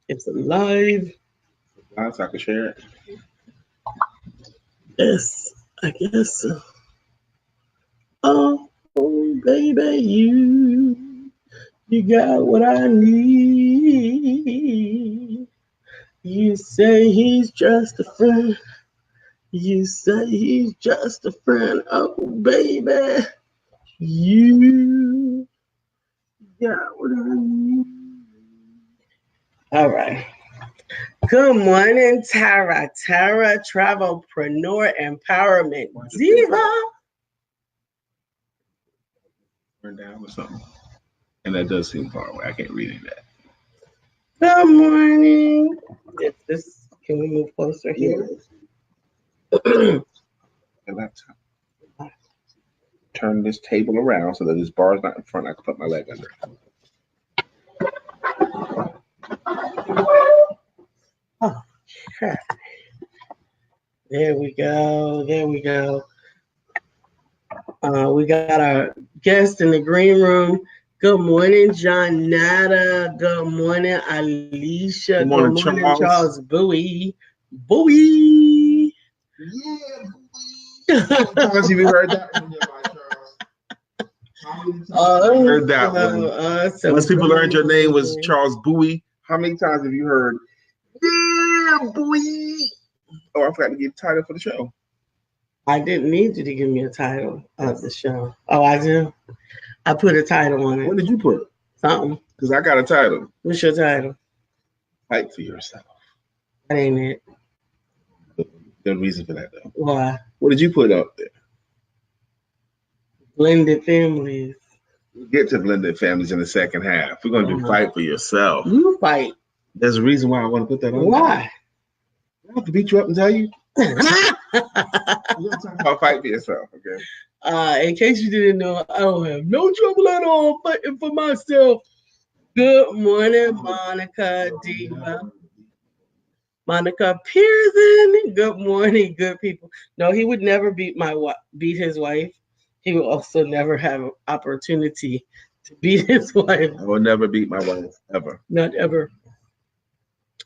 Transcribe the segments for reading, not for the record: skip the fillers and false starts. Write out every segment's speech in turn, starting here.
It's alive. So I can share it. Yes, I guess so. Oh, baby, you got what I need. You say he's just a friend. You say he's just a friend. Oh, baby, you got what I need. All right. Good morning, Tara. Tara, travelpreneur, empowerment diva. Turn down or something. And that does seem far away. I can't read any of that. Good morning. Can we move closer here? The laptop. Turn this table around so that this bar is not in front. I can put my leg under. Oh, sure. There we go. There we go. We got our guest in the green room. Good morning, John Nada. Good morning, Alicia. Good morning, Charles Bowie. Bowie. Yeah, Bowie. How many times have you heard that one, Charles? Heard that one. Once people learned your name was Charles Bowie, how many times have you heard, yeah, Bowie? Oh, I forgot to give a title for the show. I didn't need you to give me a title of the show. Oh, I do? I put a title on it. What did you put? Something. Because I got a title. What's your title? Fight for yourself. That ain't it. There's a reason for that, though. Why? What did you put up there? Blended families. We'll get to blended families in the second half. We're going to do fight for yourself. You fight. There's a reason why I want to put that on. Why? I have to beat you up and tell you. We're going to talk about fight for yourself, okay? In case you didn't know, I don't have no trouble at all fighting for myself. Good morning, Monica Diva. Monica Pearson. Good morning, good people. No, he would never beat his wife. He will also never have an opportunity to beat his wife. I will never beat my wife, ever. Not ever.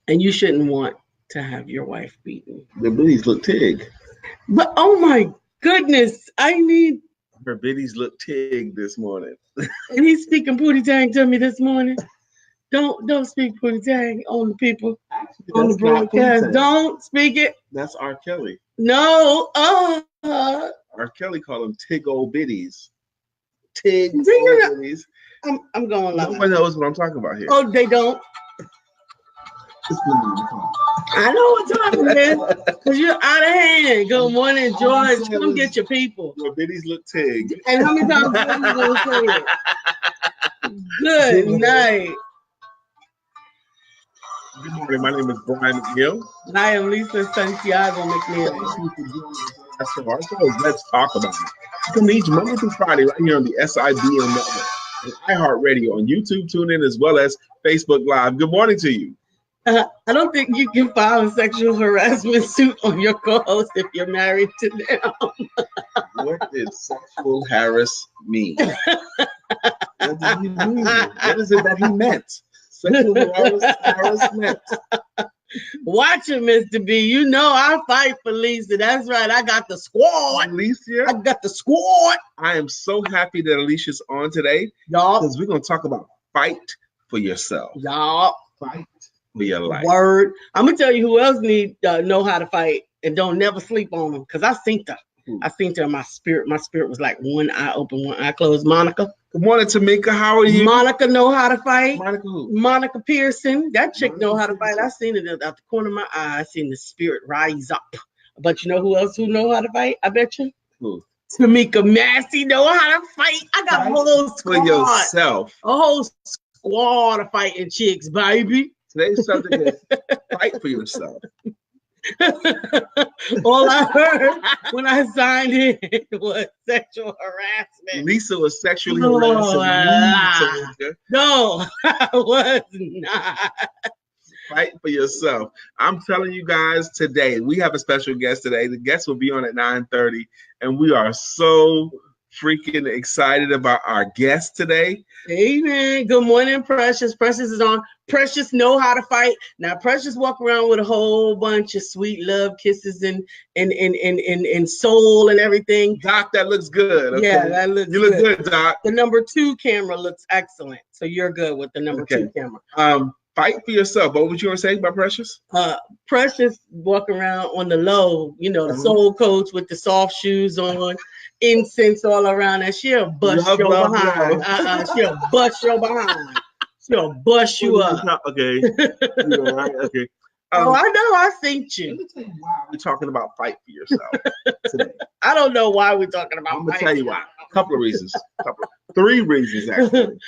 And you shouldn't want to have your wife beaten. The biddies look tig. But oh my goodness, I need. Her biddies look tig this morning. And he's speaking Pootie Tang to me this morning. Don't speak Pootie Tang on the people. Actually, on the broadcast. Don't speak it. That's R. Kelly. No. R. Kelly called them tig old biddies. Tig old biddies. I'm going like no one knows what I'm talking about here. Oh, they don't. I know what time it is, because you're out of hand. Good morning, George. Come get your people. Your biddies look tig. And how many times are you going to say it? Good night. Good morning. My name is Brian McNeil. And I am Lisa Santiago McNeil. Let's talk about it. You can meet Monday through Friday right here on the SIBM network, and iHeartRadio on YouTube, TuneIn, as well as Facebook Live. Good morning to you. I don't think you can file a sexual harassment suit on your co-host if you're married to them. What did sexual harass mean? What did he mean? What is it that he meant? Sexual harassment. Watch it, Mr. B. You know I fight for Lisa. That's right. I got the squad. Alicia? I got the squad. I am so happy that Alicia's on today. Y'all. Because we're going to talk about fight for yourself. Y'all. Fight for your life. Word. I'm going to tell you who else need know how to fight and don't never sleep on them. Because I seen her. I seen her in my spirit. My spirit was like one eye open, one eye closed. Monica. Good morning, Tamika. How are you? Monica know how to fight. Monica who? Monica Pearson. That chick know how to fight. I seen it out the corner of my eye. I seen the spirit rise up. But you know who else who know how to fight? I bet you. Who? Tamika Massey know how to fight. I got a whole squad. For yourself. A whole squad of fighting chicks, baby. Today's subject is fight for yourself. All I heard when I signed in was sexual harassment. Lisa was sexually harassing me. No, I was not. Fight for yourself. I'm telling you guys today, we have a special guest today. The guest will be on at 9:30, and we are so freaking excited about our guest today. Amen. Good morning, Precious. Precious is on. Precious know how to fight. Now, Precious walk around with a whole bunch of sweet love kisses and soul and everything. Doc, that looks good. Okay? Yeah, that looks You look good, Doc. The number 2 camera looks excellent. So you're good with the number 2 camera. Fight for yourself. What was you going to say about Precious? Precious walk around on the low, the soul coach with the soft shoes on, incense all around, and she'll bust your behind. She'll bust your behind. She'll bust you up. Okay. You're right. Okay. I know. I think you. Let me tell you why we're talking about fight for yourself today. I don't know why we're talking about. I'm gonna tell you why. A couple of reasons. 3 reasons actually.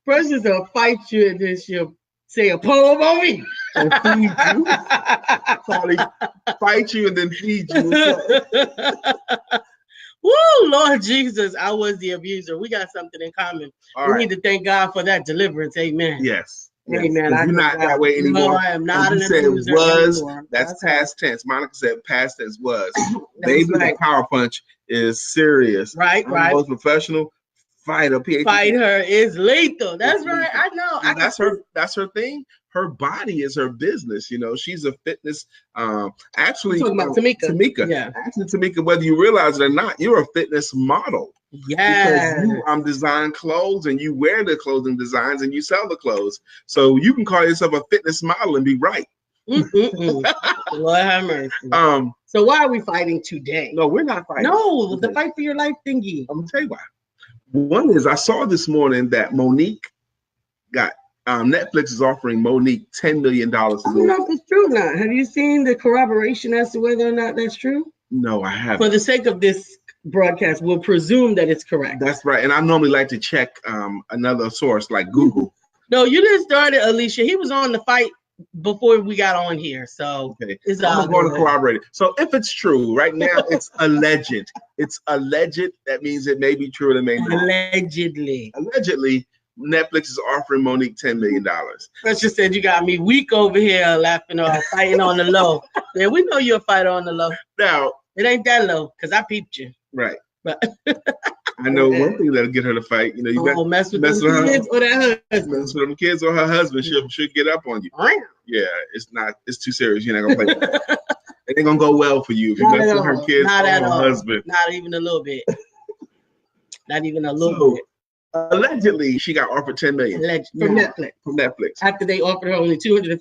Precious will fight you, and then she'll say a poem on me. And feed you. Probably fight you and then feed you. Woo, Lord Jesus, I was the abuser. We got something in common. We need to thank God for that deliverance. Amen. Yes. Amen. You're not that way anymore. No, I am not an abuser anymore. That's past tense. Monica said past tense was. Baby, that power punch is serious. Right. Most professional fighter. Fight her is lethal. That's right. I know. That's her thing. Her body is her business. She's a fitness. Actually, talking about Tamika. Yeah. Actually, Tamika, whether you realize it or not, you're a fitness model. Yeah. Because you design clothes and you wear the clothing designs and you sell the clothes. So you can call yourself a fitness model and be right. Lord have mercy. So why are we fighting today? No, we're not fighting. No, the fight for your life thingy. I'm gonna tell you why. One is I saw this morning that Monique got Netflix is offering Monique $10 million. I don't know if it's true or not. Have you seen the corroboration as to whether or not that's true? No, I haven't. For the sake of this broadcast, we'll presume that it's correct. That's right. And I normally like to check another source like Google. No, you didn't start it, Alicia. He was on the fight before we got on here. So I'm going to corroborate it. So if it's true, right now it's alleged. It's alleged. That means it may be true or it may not. Allegedly. Netflix is offering Monique $10 million. Precious said you got me weak over here laughing or fighting on the low. Yeah, we know you're a fighter on the low. Now it ain't that low because I peeped you. Right. But I know one thing that'll get her to fight. You got mess with them kids or that husband. Mess with them kids or her husband. She'll get up on you. Yeah, it's too serious. You're not gonna play. It ain't gonna go well for you if you mess with her kids or her husband. Not even a little bit. Not even a little bit. Allegedly, she got offered $10 million from Netflix. After they offered her only $250,000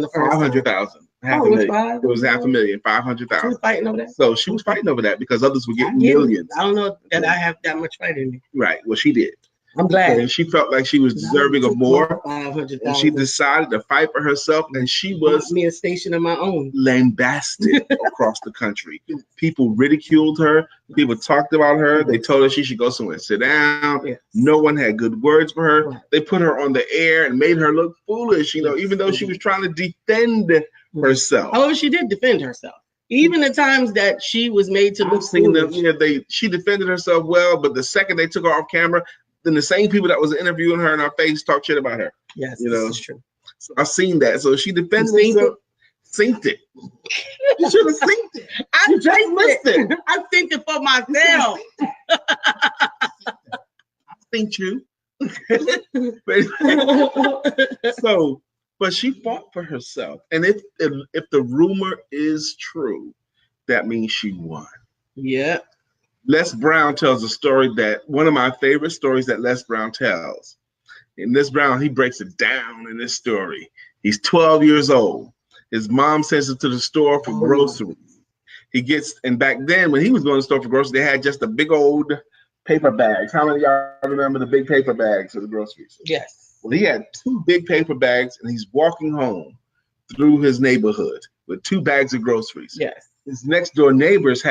the first $500,000. It was $500,000, $500,000. She was fighting over that. So she was fighting over that because others were getting millions. I don't know that I have that much fight in me. Right. Well, she did. I'm glad. And she felt like she was deserving of more. And she decided to fight for herself, and she was me a station of my own. Lambasted across the country. People ridiculed her. People talked about her. They told her she should go somewhere and sit down. Yes. No one had good words for her. Right. They put her on the air and made her look foolish, even though she was trying to defend herself. However, she did defend herself. Even the times that she was made to look foolish. She defended herself well, but the second they took her off camera, then the same people that was interviewing her in her face talked shit about her. Yes, that's true. So I've seen that. So she defended herself. Synced it. You should have synced it. I just missed it. I synced it for myself. I synced you. But she fought for herself. And if the rumor is true, that means she won. Yeah. Les Brown tells a story one of my favorite stories that Les Brown tells. And Les Brown, he breaks it down in this story. He's 12 years old. His mom sends him to the store for groceries. And back then when he was going to the store for groceries, they had just the big old paper bags. How many of y'all remember the big paper bags for the groceries? Yes. Well, he had 2 big paper bags and he's walking home through his neighborhood with 2 bags of groceries. Yes. His next door neighbors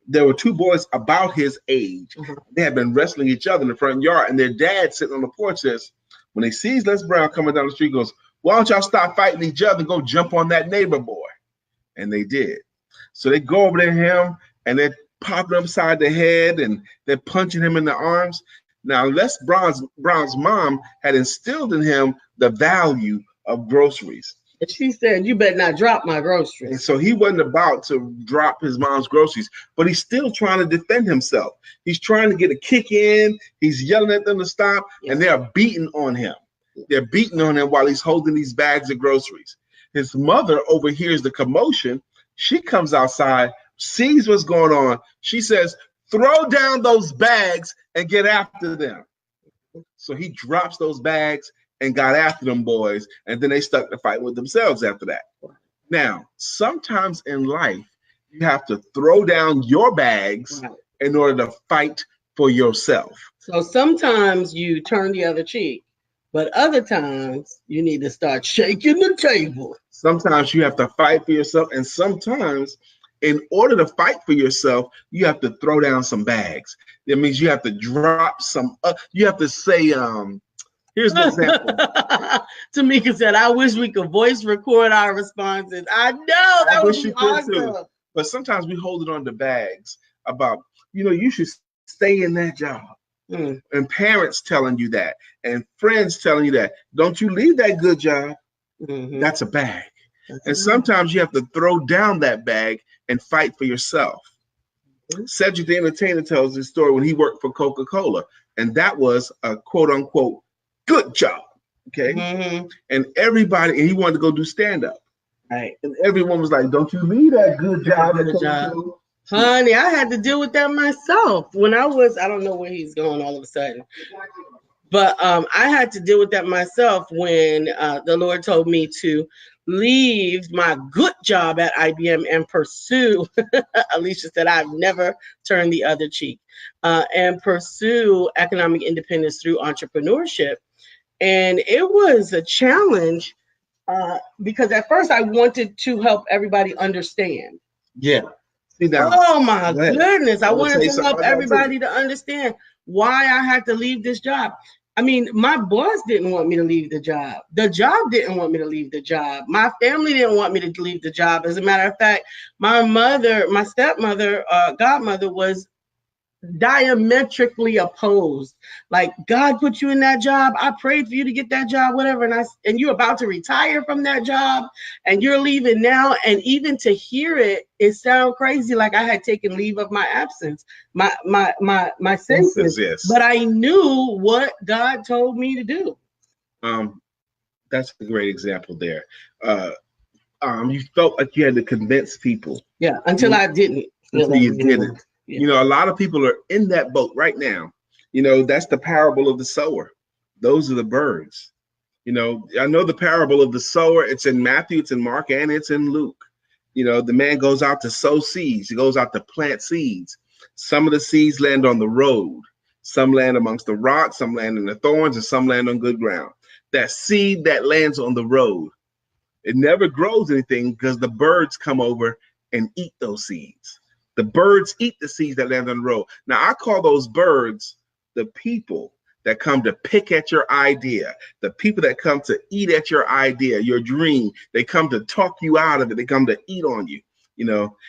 there were 2 boys about his age. Mm-hmm. They had been wrestling each other in the front yard, and their dad sitting on the porch says, when he sees Les Brown coming down the street, goes, why don't y'all stop fighting each other and go jump on that neighbor boy? And they did. So they go over to him, and they're popping upside the head, and they're punching him in the arms. Now, Les Brown's mom had instilled in him the value of groceries. And she said, "You better not drop my And groceries." so he wasn't about to drop his mom's groceries, but he's still trying to defend himself. He's trying to get a kick in. He's yelling at them to stop, and they are beating on him. They're beating on him while he's holding these bags of groceries. His mother overhears the commotion. She comes outside, sees what's going on. She says, "Throw down those bags and get after them." So he drops those bags and got after them boys, and then they stuck to fight with themselves after that. Now, sometimes in life, you have to throw down your bags in order to fight for yourself. So sometimes you turn the other cheek, but other times you need to start shaking the table. Sometimes you have to fight for yourself, and sometimes in order to fight for yourself, you have to throw down some bags. That means you have to drop some, you have to say, here's an example. Tamika said, "I wish we could voice record our responses." I know, that would be awesome. Too. But sometimes we hold it on the bags about, you should stay in that job. And parents telling you that, and friends telling you that. Don't you leave that good job. That's a bag. And sometimes you have to throw down that bag and fight for yourself. Cedric the Entertainer tells this story when he worked for Coca-Cola, and that was a quote unquote good job. Okay. And everybody, and he wanted to go do stand-up. Right. And everyone was like, "Don't you leave that good job." Honey, I had to deal with that myself when I don't know where he's going all of a sudden. But I had to deal with that myself when the Lord told me to leave my good job at IBM and pursue, Alicia said, "I've never turned the other cheek," and pursue economic independence through entrepreneurship. And it was a challenge because at first I wanted to help everybody understand. Yeah. Oh my goodness. I wanted to help everybody to understand why I had to leave this job. I mean, my boss didn't want me to leave the job. The job didn't want me to leave the job. My family didn't want me to leave the job. As a matter of fact, my stepmother, godmother was diametrically opposed. Like, God put you in that job. I prayed for you to get that job, whatever. And you're about to retire from that job and you're leaving now. And even to hear it sounds crazy. Like I had taken leave of my absence, my senses. Yes. But I knew what God told me to do. That's a great example there. You felt like you had to convince people. Yeah, until I didn't. Until you didn't. Yeah. A lot of people are in that boat right now. That's the parable of the sower. Those are the birds. I know the parable of the sower. It's in Matthew, it's in Mark, and it's in Luke. The man goes out to sow seeds. He goes out to plant seeds. Some of the seeds land on the road. Some land amongst the rocks, some land in the thorns, and some land on good ground. That seed that lands on the road, it never grows anything because the birds come over and eat those seeds. The birds eat the seeds that land on the road. Now, I call those birds the people that come to pick at your idea, the people that come to eat at your idea, your dream. They come to talk you out of it. They come to eat on you,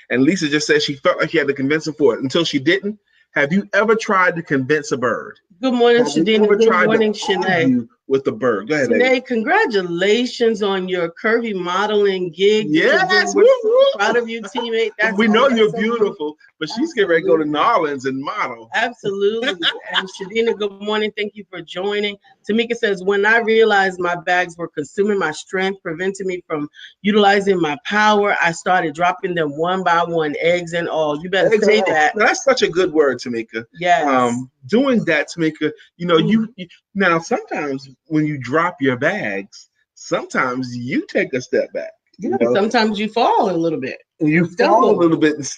And Lisa just said she felt like she had to convince them for it until she didn't. Have you ever tried to convince a bird? Good morning, Shadina. Good morning, Shanae. With the bird. Go ahead, Shanae, congratulations on your curvy modeling gig. Yes, we're so proud of you, teammate. We know you're beautiful, but she's getting ready to go to New Orleans and model. Absolutely. And Shadina, good morning. Thank you for joining. Tamika says, when I realized my bags were consuming my strength, preventing me from utilizing my power, I started dropping them one by one, eggs and all. You better say that. That's such a good word, Tamika. Yes. Doing that, Tamika, you now sometimes when you drop your bags, sometimes you take a step back. Sometimes you fall a little bit. You fall a little bit and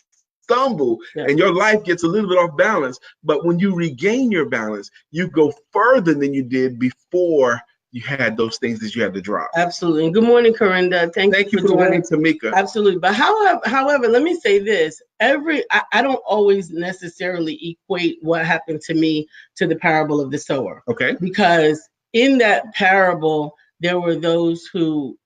stumble, and your life gets a little bit off balance. But when you regain your balance, you go further than you did before you had those things that you had to drop. Absolutely. And good morning, Corinda. Thank you for joining, Tamika. Absolutely. But however, let me say this. I don't always necessarily equate what happened to me to the parable of the sower. Okay. Because in that parable, there were those who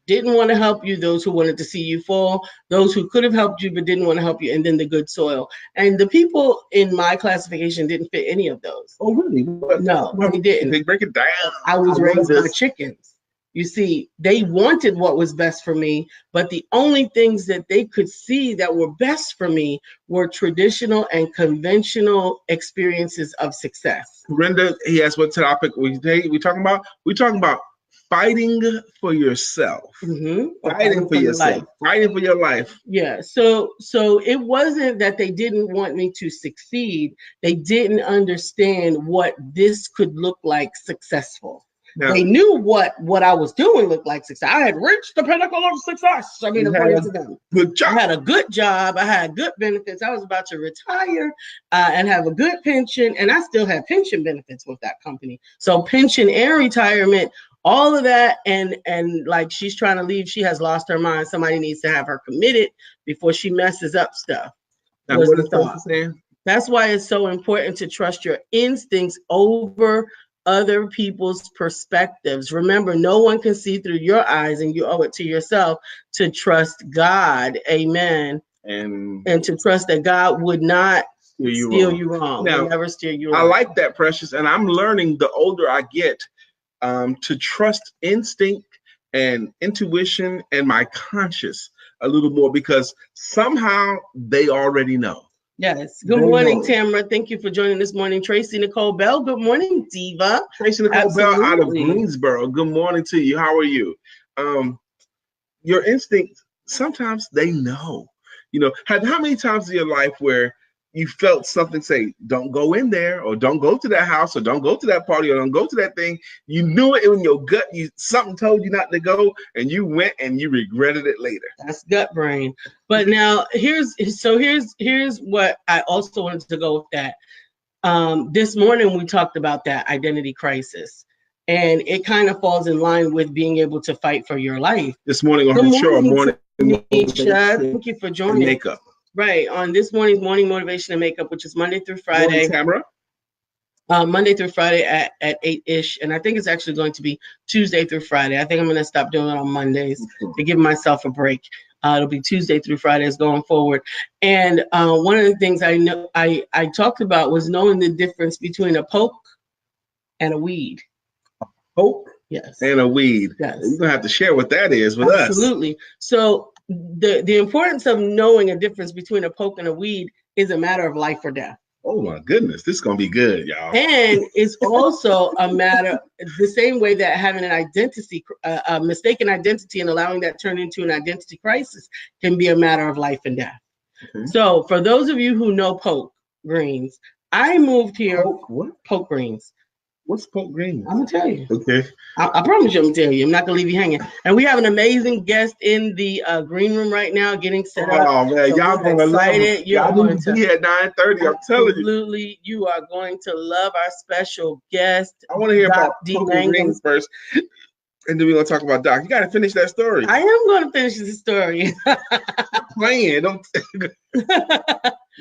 didn't want to help you, those who wanted to see you fall, those who could have helped you but didn't want to help you, and then the good soil. And the people in my classification didn't fit any of those. Oh, really? No, they didn't. They break it down. I was raised by chickens. You see, they wanted what was best for me, but the only things that they could see that were best for me were traditional and conventional experiences of success. Brenda, he asked what topic we talking about. We're talking about fighting for yourself. Fighting for yourself. Fighting for your life. Yeah. So it wasn't that they didn't want me to succeed. They didn't understand what this could look like successful. Now, they knew what I was doing looked like success. I had reached the pinnacle of success. I mean, according to them. Good job. I had a good job. I had good benefits. I was about to retire and have a good pension. And I still have pension benefits with that company. So pension and retirement, all of that. And like she's trying to leave. She has lost her mind. Somebody needs to have her committed before she messes up stuff. Now, what is the saying? That's why it's so important to trust your instincts over other people's perspectives. Remember, no one can see through your eyes, and you owe it to yourself to trust God. Amen. And to trust that God would not steer you wrong. Now, would never steer you wrong. I like that, Precious, and I'm learning the older I get to trust instinct and intuition and my conscience a little more, because somehow they already know. Yes. Good morning, Tamara. Thank you for joining this morning. Tracy Nicole Bell. Good morning, Diva. Tracy Nicole Bell out of Greensboro. Good morning to you. How are you? Your instincts, sometimes they know. You know, how many times in your life where you felt something say, don't go in there, or don't go to that house, or don't go to that party, or don't go to that thing. You knew it in your gut. Something told you not to go, and you went and you regretted it later. That's gut brain. But now here's what I also wanted to go with that. This morning we talked about that identity crisis, and it kind of falls in line with being able to fight for your life. This morning on the show, Nisha, thank you for joining. Makeup. Right, on this morning's Morning Motivation and Makeup, which is Monday through Friday. Tamara? Monday through Friday at 8-ish. And I think it's actually going to be Tuesday through Friday. I think I'm going to stop doing it on Mondays to give myself a break. It'll be Tuesday through Fridays going forward. And one of the things I talked about was knowing the difference between a poke and a weed. A poke? Yes. And a weed. Yes. You're going to have to share what that is with us. Absolutely. So the importance of knowing a difference between a poke and a weed is a matter of life or death. Oh my goodness, this is gonna be good, y'all. And it's also a matter, the same way that having an identity, a mistaken identity, and allowing that turn into an identity crisis can be a matter of life and death. Okay. So for those of you who know poke greens, I moved here. Poke greens. What's poke greens? I'm gonna tell you. Okay. I promise you, I'm gonna tell you. I'm not gonna leave you hanging. And we have an amazing guest in the green room right now, getting set up. Oh man, so y'all gonna love it. Y'all going to be here at 9:30. I'm telling you. Absolutely, you are going to love our special guest. I want to hear about Dee Mangum first, and then we're gonna talk about Doc. You gotta finish that story. I am gonna finish the story. Playing, don't.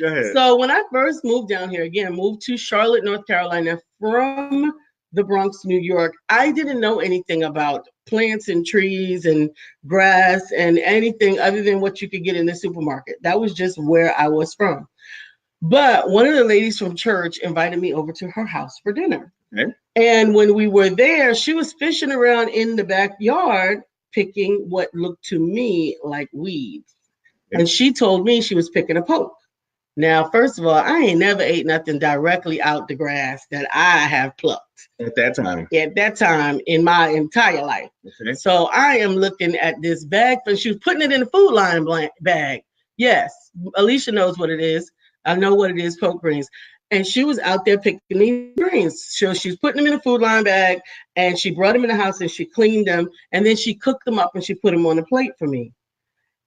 Go ahead. So when I first moved down here, moved to Charlotte, North Carolina from the Bronx, New York, I didn't know anything about plants and trees and grass and anything other than what you could get in the supermarket. That was just where I was from. But one of the ladies from church invited me over to her house for dinner. Okay. And when we were there, she was fishing around in the backyard, picking what looked to me like weeds. Okay. And she told me she was picking a poke. Now, first of all, I ain't never ate nothing directly out the grass that I have plucked. At that time. At that time in my entire life. Okay. So I am looking at this bag, but she was putting it in a Food Line bag. Yes, Alicia knows what it is. I know what it is, poke greens. And she was out there picking these greens. So she was putting them in a Food Line bag, and she brought them in the house and she cleaned them, and then she cooked them up and she put them on a plate for me.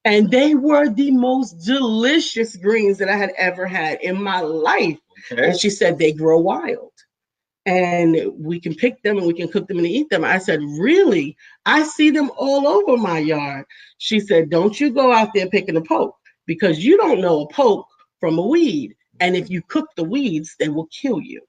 And they were the most delicious greens that I had ever had in my life. Okay. And she said, they grow wild. And we can pick them and we can cook them and eat them. I said, really? I see them all over my yard. She said, don't you go out there picking a poke, because you don't know a poke from a weed. And if you cook the weeds, they will kill you.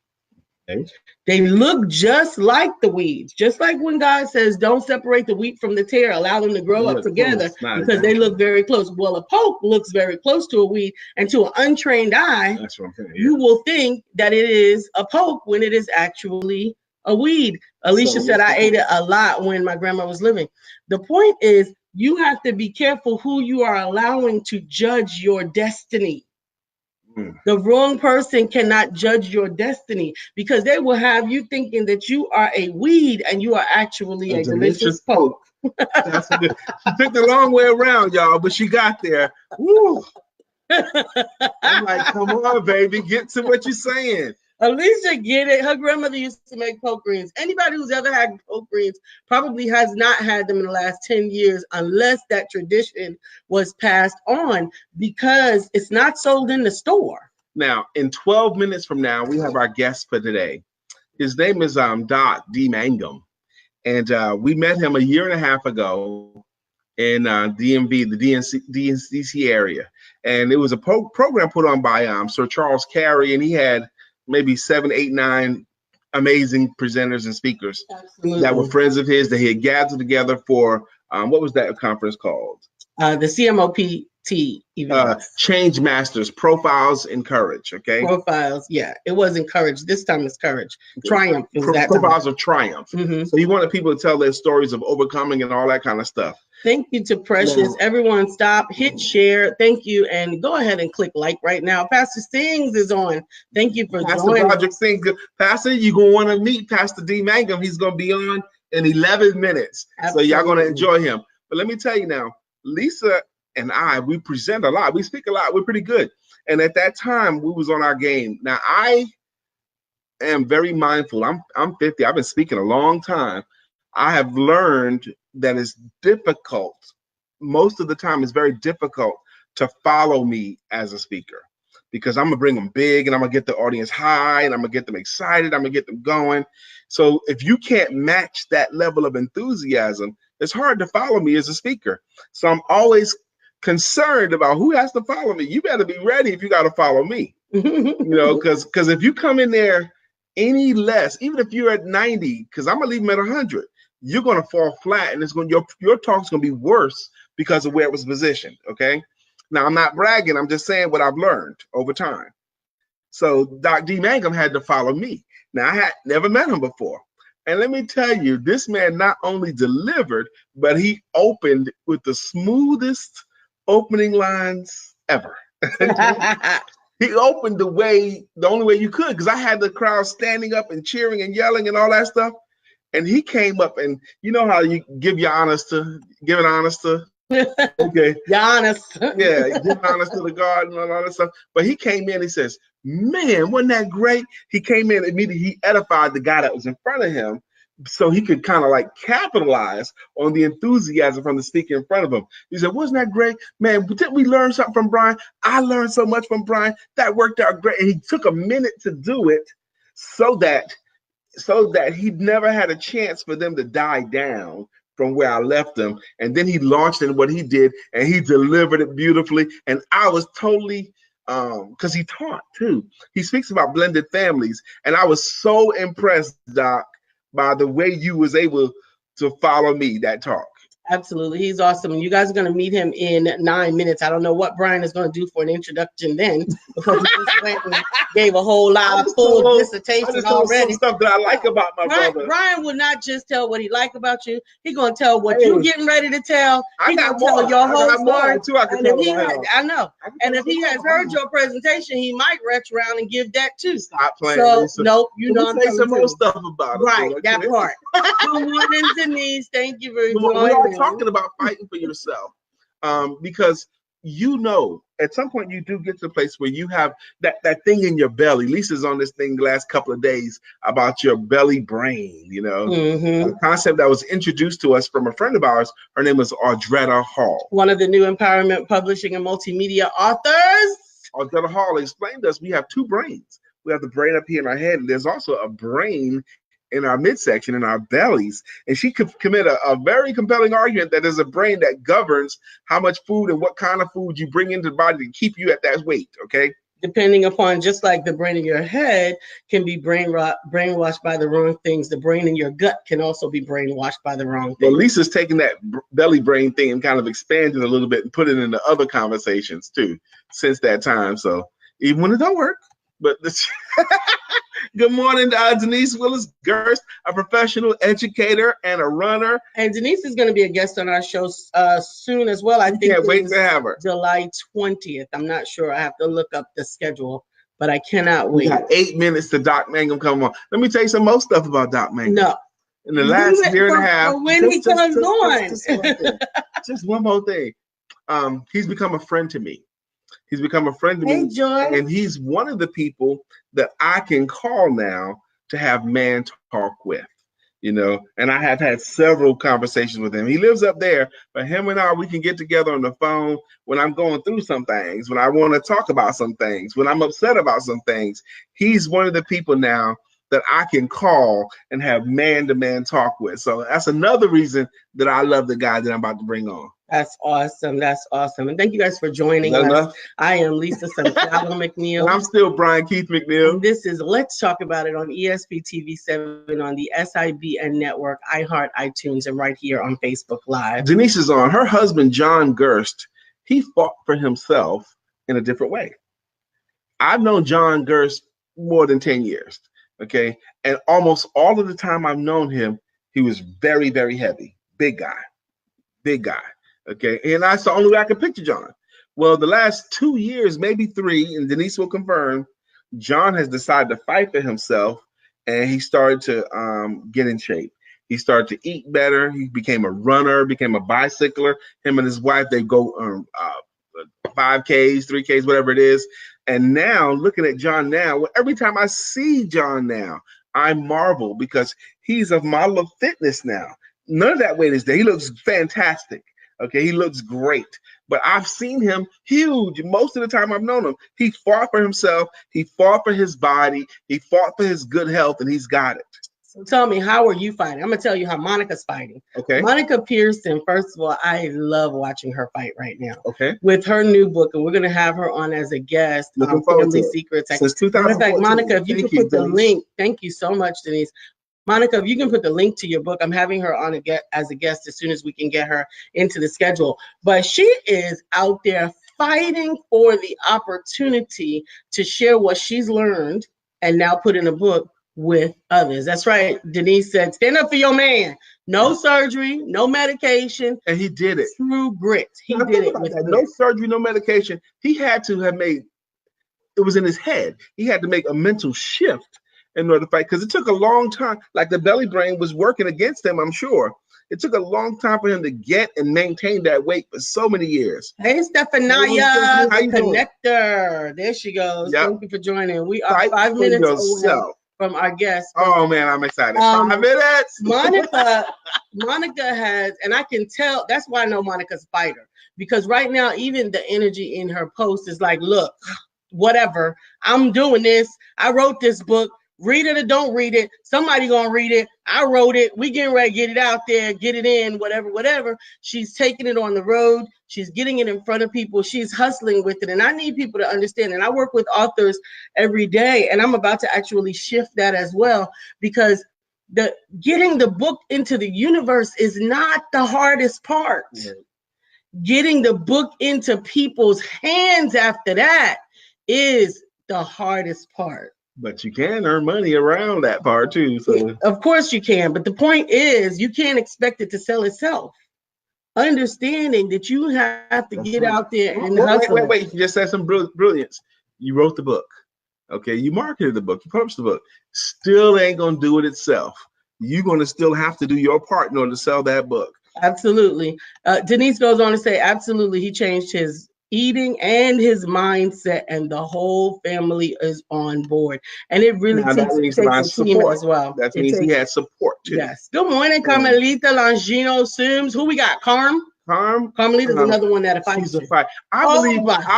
Okay. They look just like the weeds, just like when God says, don't separate the wheat from the tare, allow them to grow up together, because they look very close. Well, a poke looks very close to a weed, and to an untrained eye, that's what I'm saying, you will think that it is a poke when it is actually A weed. Alicia said I ate it a lot when my grandma was living. The point is, you have to be careful who you are allowing to judge your destiny. The wrong person cannot judge your destiny because they will have you thinking that you are a weed and you are actually a delicious poke. She took the long way around, y'all, but she got there. Woo. I'm like, come on, baby, get to what you're saying. Alicia, get it. Her grandmother used to make poke greens. Anybody who's ever had poke greens probably has not had them in the last 10 years unless that tradition was passed on because it's not sold in the store. Now, in 12 minutes from now, we have our guest for today. His name is Dee Mangum. And we met him a year and a half ago in DMV, the DNC area. And it was a program put on by Sir Charles Carey, and he had maybe 7, 8, 9 amazing presenters and speakers that were friends of his that he had gathered together for, what was that conference called? The CMOPT event. Change Masters, Profiles in Courage, okay? Profiles, yeah. It wasn't courage. This time it's courage. Triumph. Profiles of Triumph. Mm-hmm. So he wanted people to tell their stories of overcoming and all that kind of stuff. Thank you to Precious. Everyone stop, hit share. Thank you. And go ahead and click like right now. Pastor Sings is on. Thank you for joining. Pastor Sings. Pastor, you're going to want to meet Pastor Dee Mangum. He's going to be on in 11 minutes. Absolutely. So y'all going to enjoy him. But let me tell you now, Lisa and I, we present a lot. We speak a lot. We're pretty good. And at that time, we was on our game. Now, I am very mindful. I'm 50. I've been speaking a long time. I have learned that it's difficult. Most of the time, it's very difficult to follow me as a speaker because I'm going to bring them big and I'm going to get the audience high and I'm going to get them excited. I'm going to get them going. So if you can't match that level of enthusiasm, it's hard to follow me as a speaker. So I'm always concerned about who has to follow me. You better be ready if you got to follow me, because if you come in there any less, even if you're at 90, because I'm going to leave them at 100, you're going to fall flat and it's going your talk's going to be worse because of where it was positioned. Okay. Now I'm not bragging. I'm just saying what I've learned over time. So Doc Dee Mangum had to follow me. Now I had never met him before. And let me tell you, this man not only delivered, but he opened with the smoothest opening lines ever. He opened the only way you could, because I had the crowd standing up and cheering and yelling and all that stuff. And he came up, and you know how you give it honest to, okay. You're honest. Yeah, give honest to the God and all that stuff. But he came in, he says, man, wasn't that great? He came in immediately, he edified the guy that was in front of him so he could kind of like capitalize on the enthusiasm from the speaker in front of him. He said, wasn't that great? Man, didn't we learn something from Brian? I learned so much from Brian. That worked out great. And he took a minute to do it so that he never had a chance for them to die down from where I left them. And then he launched in what he did, and he delivered it beautifully. And I was totally, because he taught too. He speaks about blended families. And I was so impressed, Doc, by the way you was able to follow me, that talk. Absolutely. He's awesome. You guys are going to meet him in 9 minutes. I don't know what Brian is going to do for an introduction then, because he just went and gave a whole lot of full dissertation already. Some stuff that I like about my brother. Brian will not just tell what he like about you. He's going to tell what you're getting ready to tell. He's going to tell your whole story. I know. And if he has heard your presentation, he might retch around and give that too. Stop playing. So, nope, you know say some more stuff about it. Right, that part. Good morning, Denise. Thank you for joining. Talking about fighting for yourself, because at some point you do get to a place where you have that thing in your belly. Lisa's on this thing the last couple of days about your belly brain, a concept that was introduced to us from a friend of ours. Her name was Audretta Hall, one of the new empowerment publishing and multimedia authors. Audretta Hall explained to us we have two brains. We have the brain up here in our head, and there's also a brain in our midsection, in our bellies. And she could commit a very compelling argument that there's a brain that governs how much food and what kind of food you bring into the body to keep you at that weight, okay? Depending upon, just like the brain in your head can be brainwashed by the wrong things, the brain in your gut can also be brainwashed by the wrong things. Well, Lisa's taking that belly brain thing and kind of expanded a little bit and put it into other conversations too since that time. So even when it don't work, But this. Good morning, Denise Willis-Gerst, a professional educator and a runner. And Denise is going to be a guest on our show soon as well. I think can't wait to have her. July 20th. I'm not sure. I have to look up the schedule, but I cannot wait. We got 8 minutes to Doc Mangum come on. Let me tell you some more stuff about Doc Mangum. No. In the last year and a half. When he comes on. Just one more thing. He's become a friend to me. He's become a friend to me. Joy. And he's one of the people that I can call now to have man talk with, you know, and I have had several conversations with him. He lives up there, but him and I, we can get together on the phone when I'm going through some things, when I want to talk about some things, when I'm upset about some things. He's one of the people now that I can call and have man-to-man talk with. So that's another reason that I love the guy that I'm about to bring on. That's awesome. That's awesome. And thank you guys for joining us. Enough? I am Lisa Santiago McNeil. And I'm still Brian Keith McNeil. And this is Let's Talk About It on ESPTV7 on the SIBN network, iHeart, iTunes, and right here on Facebook Live. Denise is on. Her husband, John Gerst, he fought for himself in a different way. I've known John Gerst more than 10 years, okay? And almost all of the time I've known him, he was very, very heavy. Big guy. Okay, and that's the only way I can picture John. Well, the last 2 years, maybe 3, and Denise will confirm, John has decided to fight for himself, and he started to get in shape. He started to eat better. He became a runner, became a bicycler. Him and his wife, they go 5Ks, 3Ks, whatever it is. And now, looking at John now, every time I see John now, I marvel because he's a model of fitness now. None of that weight is there. He looks fantastic. Okay, he looks great, but I've seen him huge. Most of the time I've known him, he fought for himself. He fought for his body. He fought for his good health, and he's got it. So tell me, how are you fighting? I'm going to tell you how Monica's fighting. Okay. Monica Pearson, first of all, I love watching her fight right now. Okay. With her new book, and we're going to have her on as a guest on Family Secrets. Since 2014. In fact, Monica, if you could put the link. Thank you so much, Denise. Monica, if you can put the link to your book, I'm having her on as a guest as soon as we can get her into the schedule. But she is out there fighting for the opportunity to share what she's learned and now put in a book with others. That's right. Denise said, stand up for your man. No surgery, no medication. And he did it. True grit. He did it with no surgery, no medication. He had to have made, it was in his head. He had to make a mental shift in order to fight, because it took a long time. Like the belly brain was working against him, I'm sure. It took a long time for him to get and maintain that weight for so many years. Hey, Stephania, the connector. There she goes. Yep. Thank you for joining. We are fight 5 minutes away from our guest. Oh, man, I'm excited. 5 minutes. Monica has, and I can tell, that's why I know Monica's a fighter. Because right now, even the energy in her post is like, look, whatever, I'm doing this. I wrote this book. Read it or don't read it. Somebody gonna read it. I wrote it. We getting ready to get it out there, get it in, whatever. She's taking it on the road. She's getting it in front of people. She's hustling with it. And I need people to understand. And I work with authors every day. And I'm about to actually shift that as well, because getting the book into the universe is not the hardest part. Yeah. Getting the book into people's hands after that is the hardest part. But you can earn money around that part too. So of course you can, but the point is you can't expect it to sell itself. Understanding that you have to get out there and hustle. Wait. You just said some brilliance. You wrote the book. Okay, you marketed the book, you published the book. Still ain't gonna do it itself. You're gonna still have to do your part in order to sell that book. Absolutely. Denise goes on to say, absolutely, he changed his eating and his mindset, and the whole family is on board. And it really takes a team as well. That means he has support too. Yes. Good morning, Carmelita Langino Sims. Who we got? Carmelita's another one that fights. She's a fight. I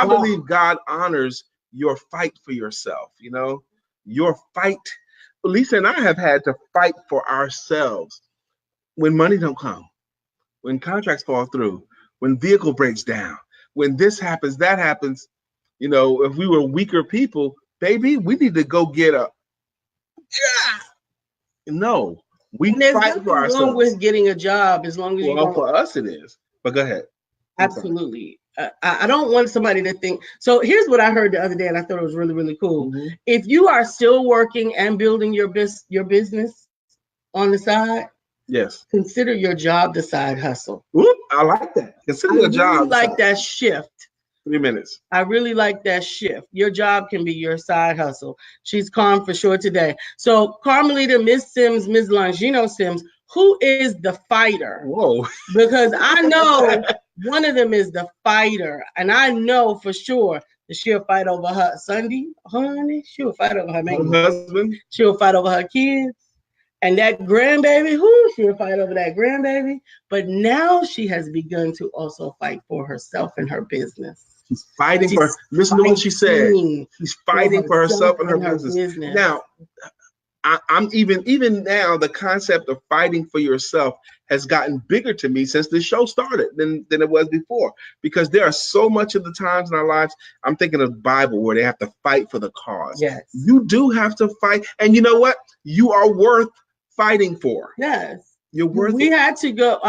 believe God honors your fight for yourself. You know, your fight. Lisa and I have had to fight for ourselves when money don't come, when contracts fall through, when vehicle breaks down. When this happens, that happens, you know, if we were weaker people, baby, we need to go get a job. No, we fight for ourselves. Wrong with getting a job as long as for us it is. But go ahead. Absolutely. I don't want somebody to think. So here's what I heard the other day, and I thought it was really, really cool. Mm-hmm. If you are still working and building your business on the side, Yes. consider your job the side hustle. Ooh, I like that. Consider your job. Really like that shift. 3 minutes. I really like that shift. Your job can be your side hustle. She's calm for sure today. So Carmelita, Miss Sims, Ms. Longino Sims, who is the fighter? Whoa. Because I know one of them is the fighter. And I know for sure that she'll fight over her Sunday, honey. She'll fight over her husband. She'll fight over her kids. And that grandbaby, she'll fight over that grandbaby. But now she has begun to also fight for herself and her business. She's fighting for. Listen to what she said. She's fighting for herself and her business. Now, I'm even now, the concept of fighting for yourself has gotten bigger to me since the show started than it was before. Because there are so much of the times in our lives, I'm thinking of the Bible where they have to fight for the cause. Yes. You do have to fight. And you know what? You are worth fighting for. Yes. You're worth we had to go,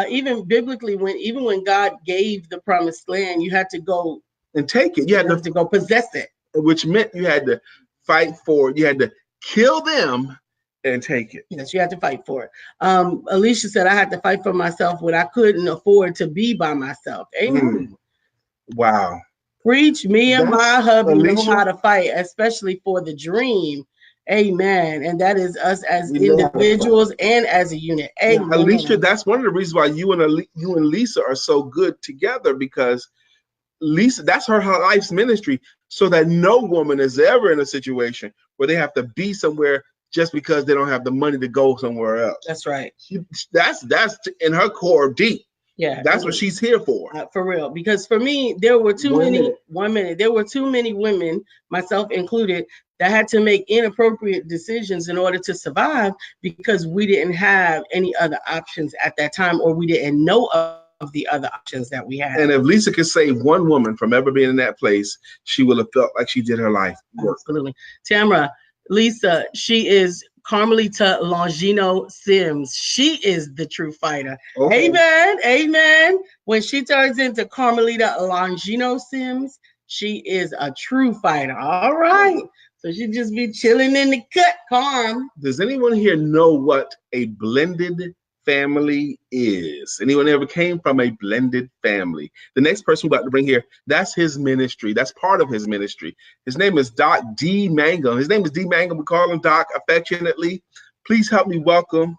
even biblically, when God gave the promised land, you had to go and take it. You had to go possess it. Which meant you had to fight for it. You had to kill them and take it. Yes, you had to fight for it. Alicia said, I had to fight for myself when I couldn't afford to be by myself. Amen. Wow. Preach. Me and my hubby know how to fight, especially for the dream. Amen. And that is us as individuals and as a unit. Amen. Yeah, Alicia, that's one of the reasons why you and Lisa are so good together, because Lisa, that's her life's ministry, so that no woman is ever in a situation where they have to be somewhere just because they don't have the money to go somewhere else. That's right. That's in her core deep. Yeah, that's what she's here for. For real. Because for me, there were too many. 1 minute. There were too many women, myself included, that had to make inappropriate decisions in order to survive because we didn't have any other options at that time, or we didn't know of the other options that we had. And if Lisa could save one woman from ever being in that place, she would have felt like she did her life work. Absolutely. Tamara, Lisa, she is Carmelita Longino Sims. She is the true fighter. Okay. Amen. Amen. When she turns into Carmelita Longino Sims, she is a true fighter. All right. So she just be chilling in the cut, Carm. Does anyone here know what a blended family is? Anyone ever came from a blended family? The next person we're about to bring here, that's his ministry. That's part of his ministry. His name is Doc Dee Mangum. His name is Dee Mangum. We call him Doc affectionately. Please help me welcome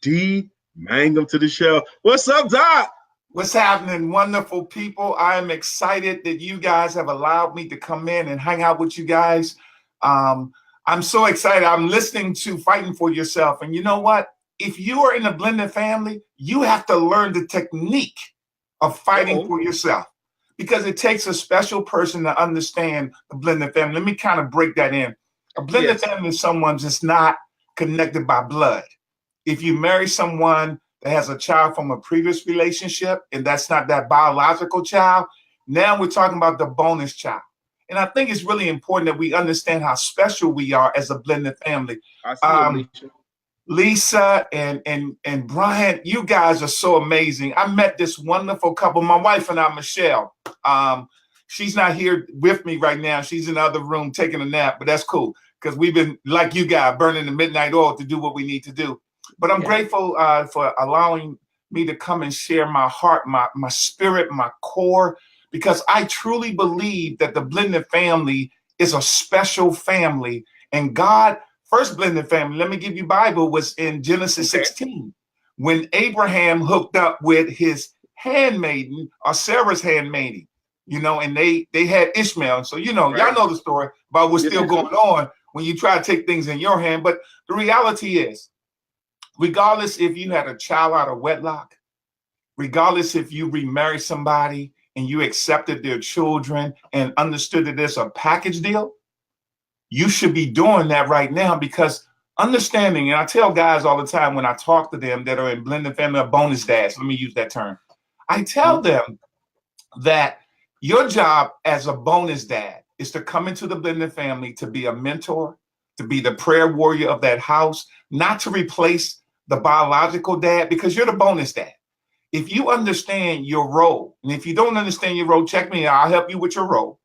Dee Mangum to the show. What's up, Doc? What's happening, wonderful people? I am excited that you guys have allowed me to come in and hang out with you guys. I'm so excited. I'm listening to Fighting for Yourself. And you know what? If you are in a blended family, you have to learn the technique of fighting for yourself, because it takes a special person to understand the blended family. Let me kind of break that in. A blended family is someone that's not connected by blood. If you marry someone that has a child from a previous relationship, and that's not that biological child, now we're talking about the bonus child. And I think it's really important that we understand how special we are as a blended family. Lisa and Brian, you guys are so amazing. I met this wonderful couple, my wife and I, Michelle. She's not here with me right now. She's in the other room taking a nap, but that's cool, because we've been, like you guys, burning the midnight oil to do what we need to do. But I'm grateful for allowing me to come and share my heart, my spirit, my core, because I truly believe that the blended family is a special family. And God, first blended family, let me give you Bible, was in Genesis 16, when Abraham hooked up with his handmaiden, or Sarah's handmaiden, and they had Ishmael. So, y'all know the story about what's still going on when you try to take things in your hand. But the reality is, regardless if you had a child out of wedlock, regardless if you remarried somebody and you accepted their children and understood that there's a package deal, you should be doing that right now, because understanding, and I tell guys all the time when I talk to them that are in blended family or bonus dads, let me use that term. I tell them that your job as a bonus dad is to come into the blended family to be a mentor, to be the prayer warrior of that house, not to replace the biological dad, because you're the bonus dad. if you understand your role, and if you don't understand your role, check me out. I'll help you with your role,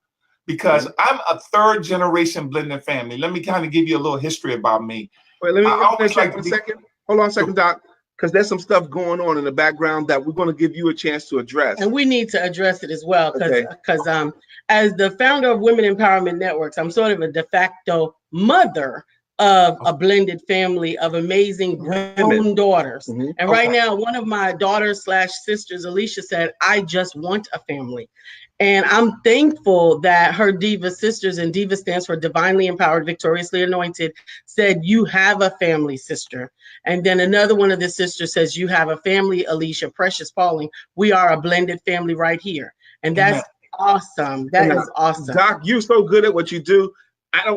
because I'm a third generation blended family. Let me kind of give you a little history about me. Wait, let me I always like a second. Hold on a second, Doc, because there's some stuff going on in the background that we're going to give you a chance to address. And we need to address it as well, because as the founder of Women Empowerment Networks, I'm sort of a de facto mother of a blended family of amazing grown daughters. And right now, one of my daughters / sisters, Alicia, said, I just want a family. And I'm thankful that her Diva sisters, and Diva stands for Divinely Empowered, Victoriously Anointed, said, you have a family, sister. And then another one of the sisters says, you have a family, Alicia, Precious Pauling. We are a blended family right here. And that's awesome. That is awesome. Doc, you're so good at what you do.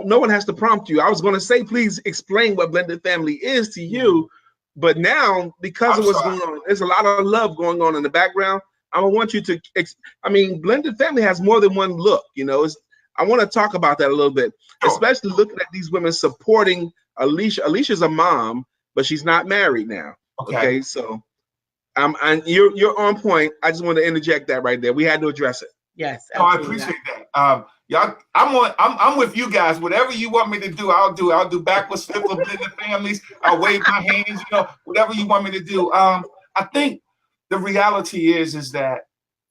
No one has to prompt you. I was going to say, please explain what blended family is to you. But now, because of what's going on, there's a lot of love going on in the background. I want you to, blended family has more than one look, I want to talk about that a little bit, especially looking at these women supporting Alicia. Alicia's a mom, but she's not married now. Okay, so you're on point. I just want to interject that right there. We had to address it. Yes, I appreciate that. Y'all, I'm with you guys. Whatever you want me to do, I'll do. I'll do backwards flip of blended families. I'll wave my hands. Whatever you want me to do. I think the reality is that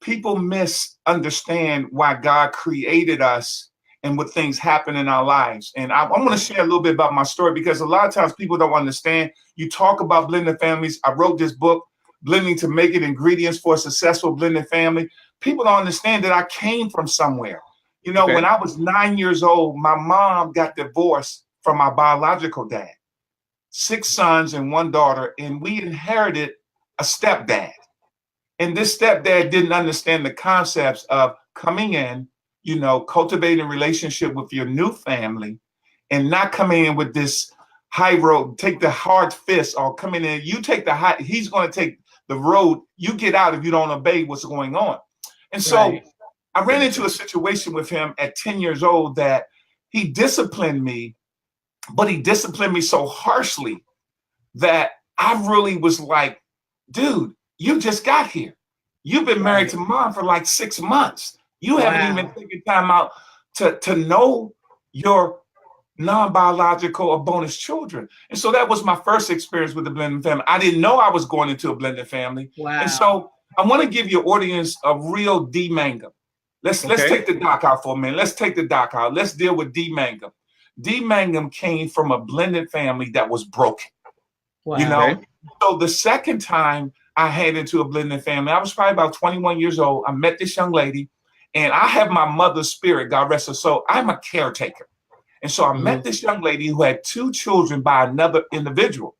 people misunderstand why God created us and what things happen in our lives. And I'm going to share a little bit about my story, because a lot of times people don't understand. You talk about blended families. I wrote this book, Blending to Make It: Ingredients for a Successful Blended Family. People don't understand that I came from somewhere. When I was 9 years old, my mom got divorced from my biological dad. 6 sons and 1 daughter, and we inherited a stepdad. And this stepdad didn't understand the concepts of coming in, cultivating a relationship with your new family, and not coming in with this high road, take the hard fist, or coming in, you take the high, he's going to take the road, you get out if you don't obey what's going on. And so I ran into a situation with him at 10 years old that he disciplined me, but he disciplined me so harshly that I really was like, dude, you just got here. You've been married to mom for like 6 months. You haven't even taken time out to know your non-biological or bonus children. And so that was my first experience with the blended family. I didn't know I was going into a blended family. And so I want to give your audience a real Dee Mangum. Let's take the doc out for a minute. Let's take the doc out. Let's deal with Dee Mangum. Dee Mangum came from a blended family that was broken. So the second time I had into a blended family, I was probably about 21 years old. I met this young lady, and I have my mother's spirit, God rest her soul. I'm a caretaker. And so I met this young lady who had 2 children by another individual.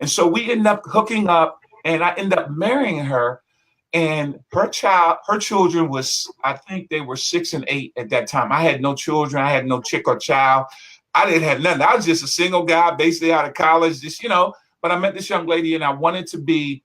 And so we ended up hooking up, and I ended up marrying her. And her children was, I think they were 6 and 8 at that time. I had no children. I had no chick or child. I didn't have nothing. I was just a single guy, basically out of college, but I met this young lady, and I wanted to be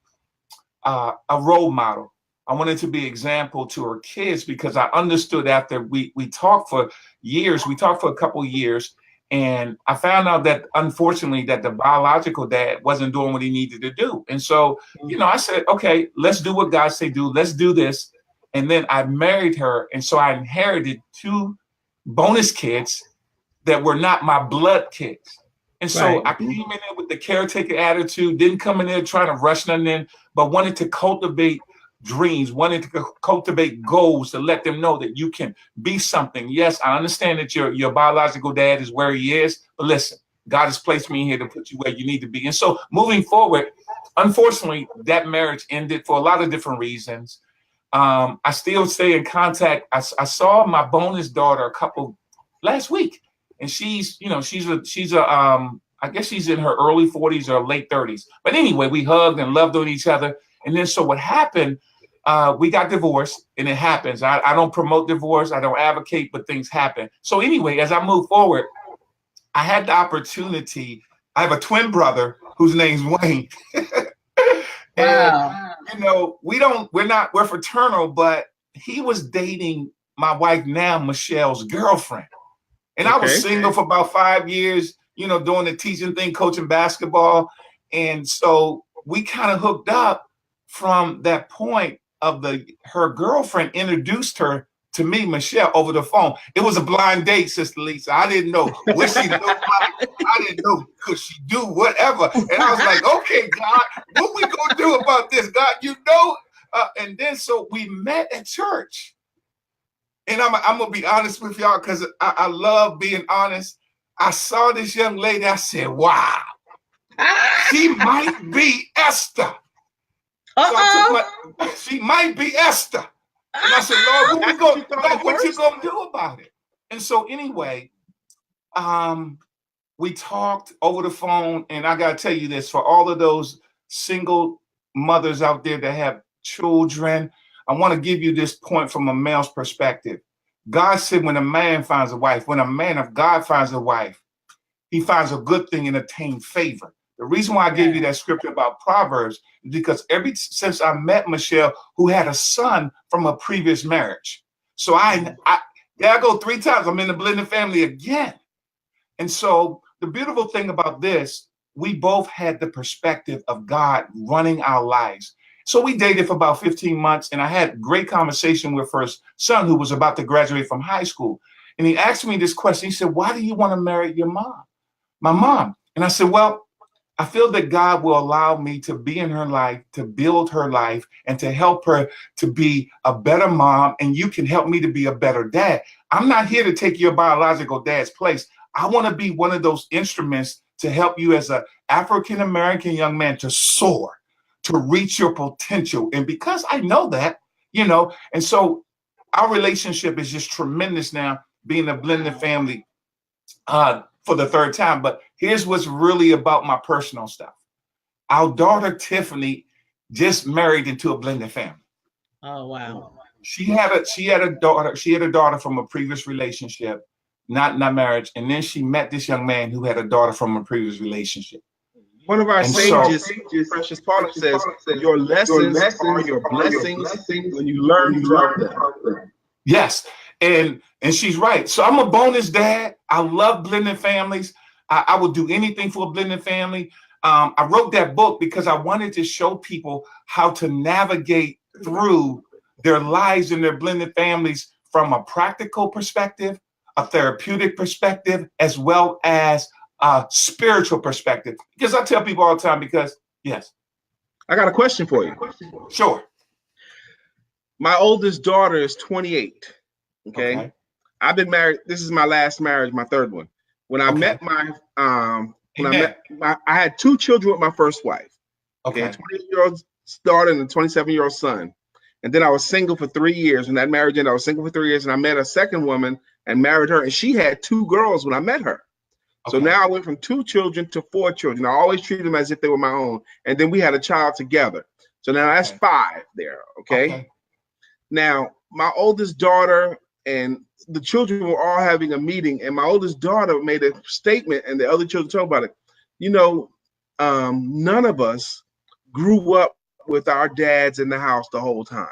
a role model. I wanted to be an example to her kids, because I understood after we talked for years, we talked for a couple of years, and I found out that, unfortunately, that the biological dad wasn't doing what he needed to do. And so, I said, okay, let's do what God said do. Let's do this. And then I married her. And so I inherited 2 bonus kids that were not my blood kids. And so I came in there with the caretaker attitude, didn't come in there trying to rush nothing in, but wanted to cultivate dreams, wanted to cultivate goals, to let them know that you can be something. Yes, I understand that your biological dad is where he is, but listen, God has placed me here to put you where you need to be. And so moving forward, unfortunately, that marriage ended for a lot of different reasons. I still stay in contact. I saw my bonus daughter last week, and she's I guess she's in her early 40s or late 30s. But anyway, we hugged and loved on each other. And then so what happened, we got divorced, and it happens. I don't promote divorce. I don't advocate, but things happen. So anyway, as I move forward, I had the opportunity. I have a twin brother whose name's Wayne. And, we're fraternal, but he was dating my wife now, Michelle's girlfriend. And I was single for about 5 years, doing the teaching thing, coaching basketball. And so we kind of hooked up from that point of her girlfriend introduced her to me, Michelle, over the phone. It was a blind date, Sister Lisa. I didn't know what she looked like. I didn't know could she do whatever. And I was like, okay, God, what we gonna do about this? God, you know. And then so we met at church. And I'm gonna be honest with y'all because I love being honest. I saw this young lady. I said, wow, she might be Esther. So she might be Esther. And I said, Lord, what you gonna do about it? And so anyway, we talked over the phone, and I gotta tell you this, for all of those single mothers out there that have children, I want to give you this point from a male's perspective. God said when a man finds a wife, when a man of God finds a wife, he finds a good thing and attain favor. The reason why I gave you that scripture about Proverbs is because since I met Michelle, who had a son from a previous marriage. So I go 3 times. I'm in the blended family again. And so the beautiful thing about this, we both had the perspective of God running our lives. So we dated for about 15 months, and I had great conversation with her son who was about to graduate from high school. And he asked me this question. He said, why do you want to marry your mom? My mom. And I said, well, I feel that God will allow me to be in her life, to build her life, and to help her to be a better mom, and you can help me to be a better dad. I'm not here to take your biological dad's place. I want to be one of those instruments to help you as an African-American young man to soar, to reach your potential. And because I know that, and so our relationship is just tremendous now, being a blended family for the 3rd time. But here's what's really about my personal stuff. Our daughter, Tiffany, just married into a blended family. Oh, wow. She had a daughter from a previous relationship, not marriage. And then she met this young man who had a daughter from a previous relationship. One of our sages, Precious Paula, says, your lessons are your blessings when you learn from them. Yes. And she's right. So I'm a bonus dad. I love blended families. I would do anything for a blended family. I wrote that book because I wanted to show people how to navigate through their lives and their blended families from a practical perspective, a therapeutic perspective, as well as a spiritual perspective. Because I tell people all the time, yes. I got a question for you. Sure. My oldest daughter is 28. Okay. I've been married. This is my last marriage, my 3rd one. When I met I had 2 children with my first wife. Okay. A 28-year-old daughter and a 27-year-old son. And then I was single for 3 years. When that marriage ended, I was single for 3 years, and I met a second woman and married her. And she had 2 girls when I met her. So now I went from 2 children to 4 children. I always treated them as if they were my own. And then we had a child together. So now that's 5 there. Okay. Now, my oldest daughter and the children were all having a meeting, and my oldest daughter made a statement, and the other children talked about it. None of us grew up with our dads in the house the whole time.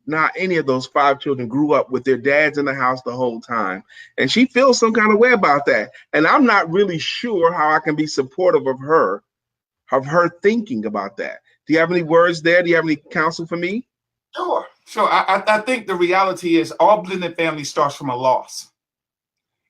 Not any of those 5 children grew up with their dads in the house the whole time. And she feels some kind of way about that. And I'm not really sure how I can be supportive of her thinking about that. Do you have any words there? Do you have any counsel for me? Sure. I think the reality is all blended family starts from a loss.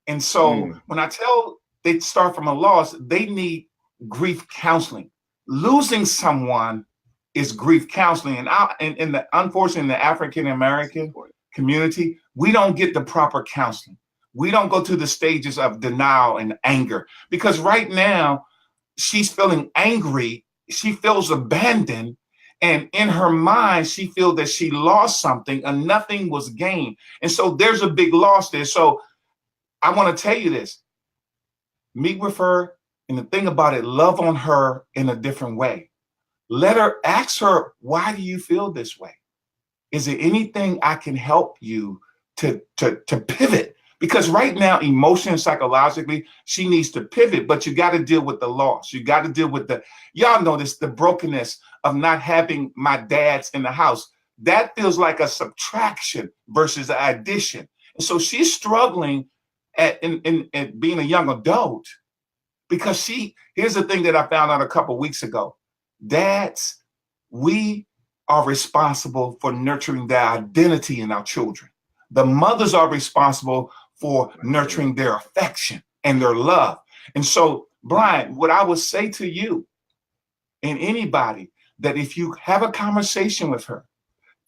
And so when I tell they start from a loss, they need grief counseling. Losing someone is grief counseling. And unfortunately, in the African-American community, we don't get the proper counseling. We don't go to the stages of denial and anger, because right now she's feeling angry. She feels abandoned. And in her mind, she feels that she lost something and nothing was gained. And so there's a big loss there. So I want to tell you this. Meet with her. And the thing about it, love on her in a different way. Ask her, why do you feel this way? Is there anything I can help you to pivot? Because right now, emotionally and psychologically, she needs to pivot, but you got to deal with the loss. You got to deal with y'all know this, the brokenness of not having my dads in the house. That feels like a subtraction versus an addition. And so she's struggling at being a young adult, because here's the thing that I found out a couple of weeks ago. Dads we are responsible for nurturing their identity in our children. The mothers are responsible for nurturing their affection and their love. And so, Brian, what I would say to you and anybody, that if you have a conversation with her,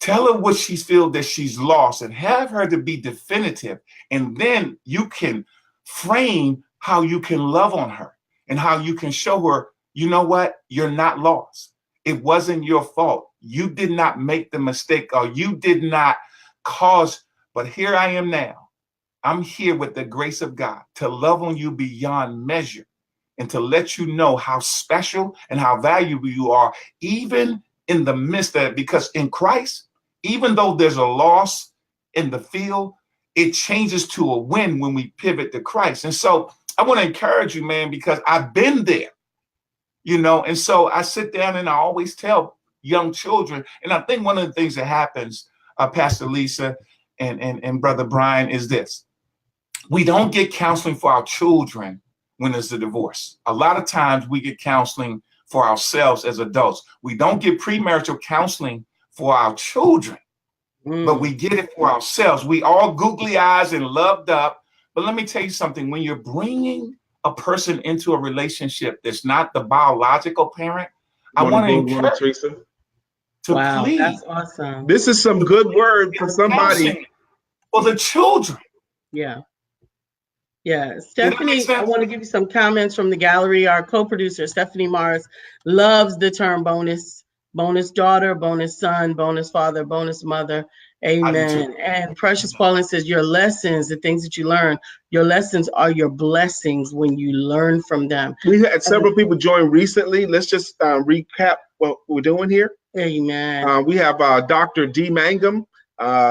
tell her what she feels that she's lost and have her to be definitive. And then you can frame how you can love on her and how you can show her, you know what, you're not lost. It wasn't your fault. You did not make the mistake, or you did not cause, but here I am now. I'm here with the grace of God to love on you beyond measure and to let you know how special and how valuable you are, even in the midst of it. Because in Christ, even though there's a loss in the field, it changes to a win when we pivot to Christ. And so I want to encourage you, man, because I've been there, you know, and so I sit down and I always tell young children, and I think one of the things that happens, Pastor Lisa and Brother Brian, is this. We don't get counseling for our children when there's a divorce. A lot of times we get counseling for ourselves as adults. We don't get premarital counseling for our children, but we get it for ourselves. We all googly eyes and loved up. But let me tell you something. When you're bringing a person into a relationship that's not the biological parent, I want to encourage Teresa to please. That's awesome. This is some good word for somebody. For the children. Yeah. Yeah, Stephanie, I want to give you some comments from the gallery. Our co-producer, Stephanie Mars, loves the term bonus daughter, bonus son, bonus father, bonus mother. Amen. And Precious Paulin says, your lessons, the things that you learn, your lessons are your blessings when you learn from them. We had several people join recently. Let's just recap what we're doing here. Amen. We have Dr. Dee Mangum.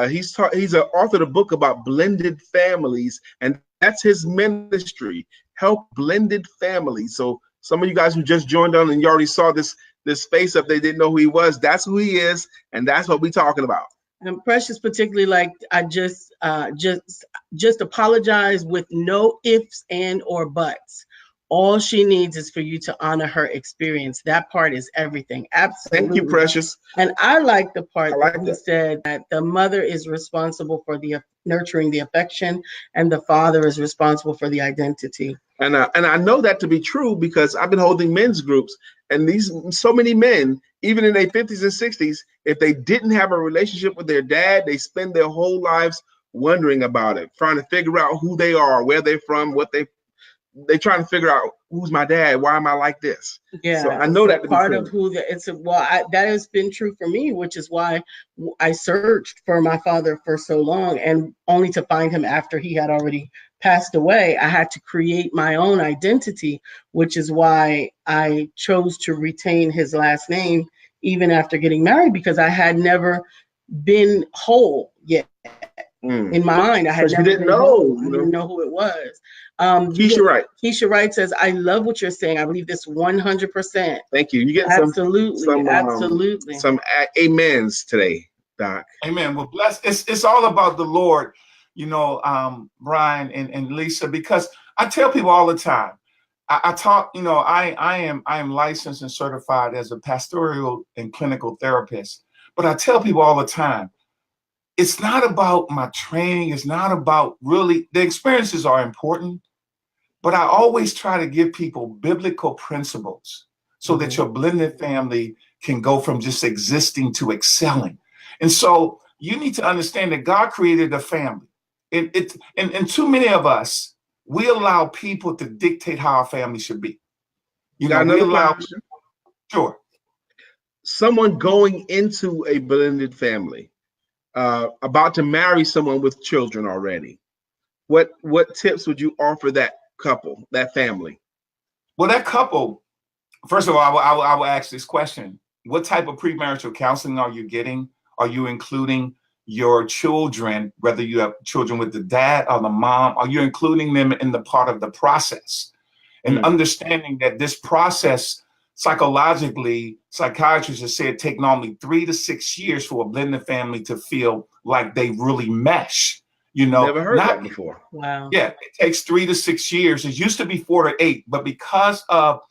He's an author of a book about blended families, and that's his ministry, help blended families. So some of you guys who just joined on and you already saw this face up, they didn't know who he was. That's who he is, and that's what we're talking about. And Precious, particularly, like, I just apologize with no ifs and or buts. All she needs is for you to honor her experience. That part is everything. Absolutely. Thank you, Precious. And I like the part that he said that the mother is responsible for the nurturing the affection, and the father is responsible for the identity. And I know that to be true because I've been holding men's groups, and so many men, even in their 50s and 60s, if they didn't have a relationship with their dad, they spend their whole lives wondering about it, trying to figure out who they are, where they're from, what they trying to figure out, who's my dad? Why am I like this? Yeah, so I know that part of who that has been true for me, which is why I searched for my father for so long, and only to find him after he had already passed away. I had to create my own identity, which is why I chose to retain his last name even after getting married, because I had never been whole yet. In my mind, I had never didn't know. I didn't know who it was. Keisha Wright says, I love what you're saying. I believe this 100%. Thank you. You get absolutely some amens today, Doc. Amen. Well, bless. It's all about the Lord, you know, Brian and Lisa, because I tell people all the time. I talk, you know, I am licensed and certified as a pastoral and clinical therapist, but I tell people all the time, it's not about my training. It's not about really, the experiences are important, but I always try to give people biblical principles so that your blended family can go from just existing to excelling. And so you need to understand that God created a family. And too many of us, we allow people to dictate how our family should be. You know, we allow. Sure. Someone going into a blended family, about to marry someone with children already, what tips would you offer that couple, that family? Well, that couple, first of all, I will ask this question. What type of premarital counseling are you getting? Are you including your children, whether you have children with the dad or the mom? Are you including them in the part of the process? And understanding that this process, psychologically, psychiatrists have said take normally 3 to 6 years for a blended family to feel like they really mesh. You know, never heard that before. Wow. Yeah, it takes 3 to 6 years. It used to be 4 to 8, but because of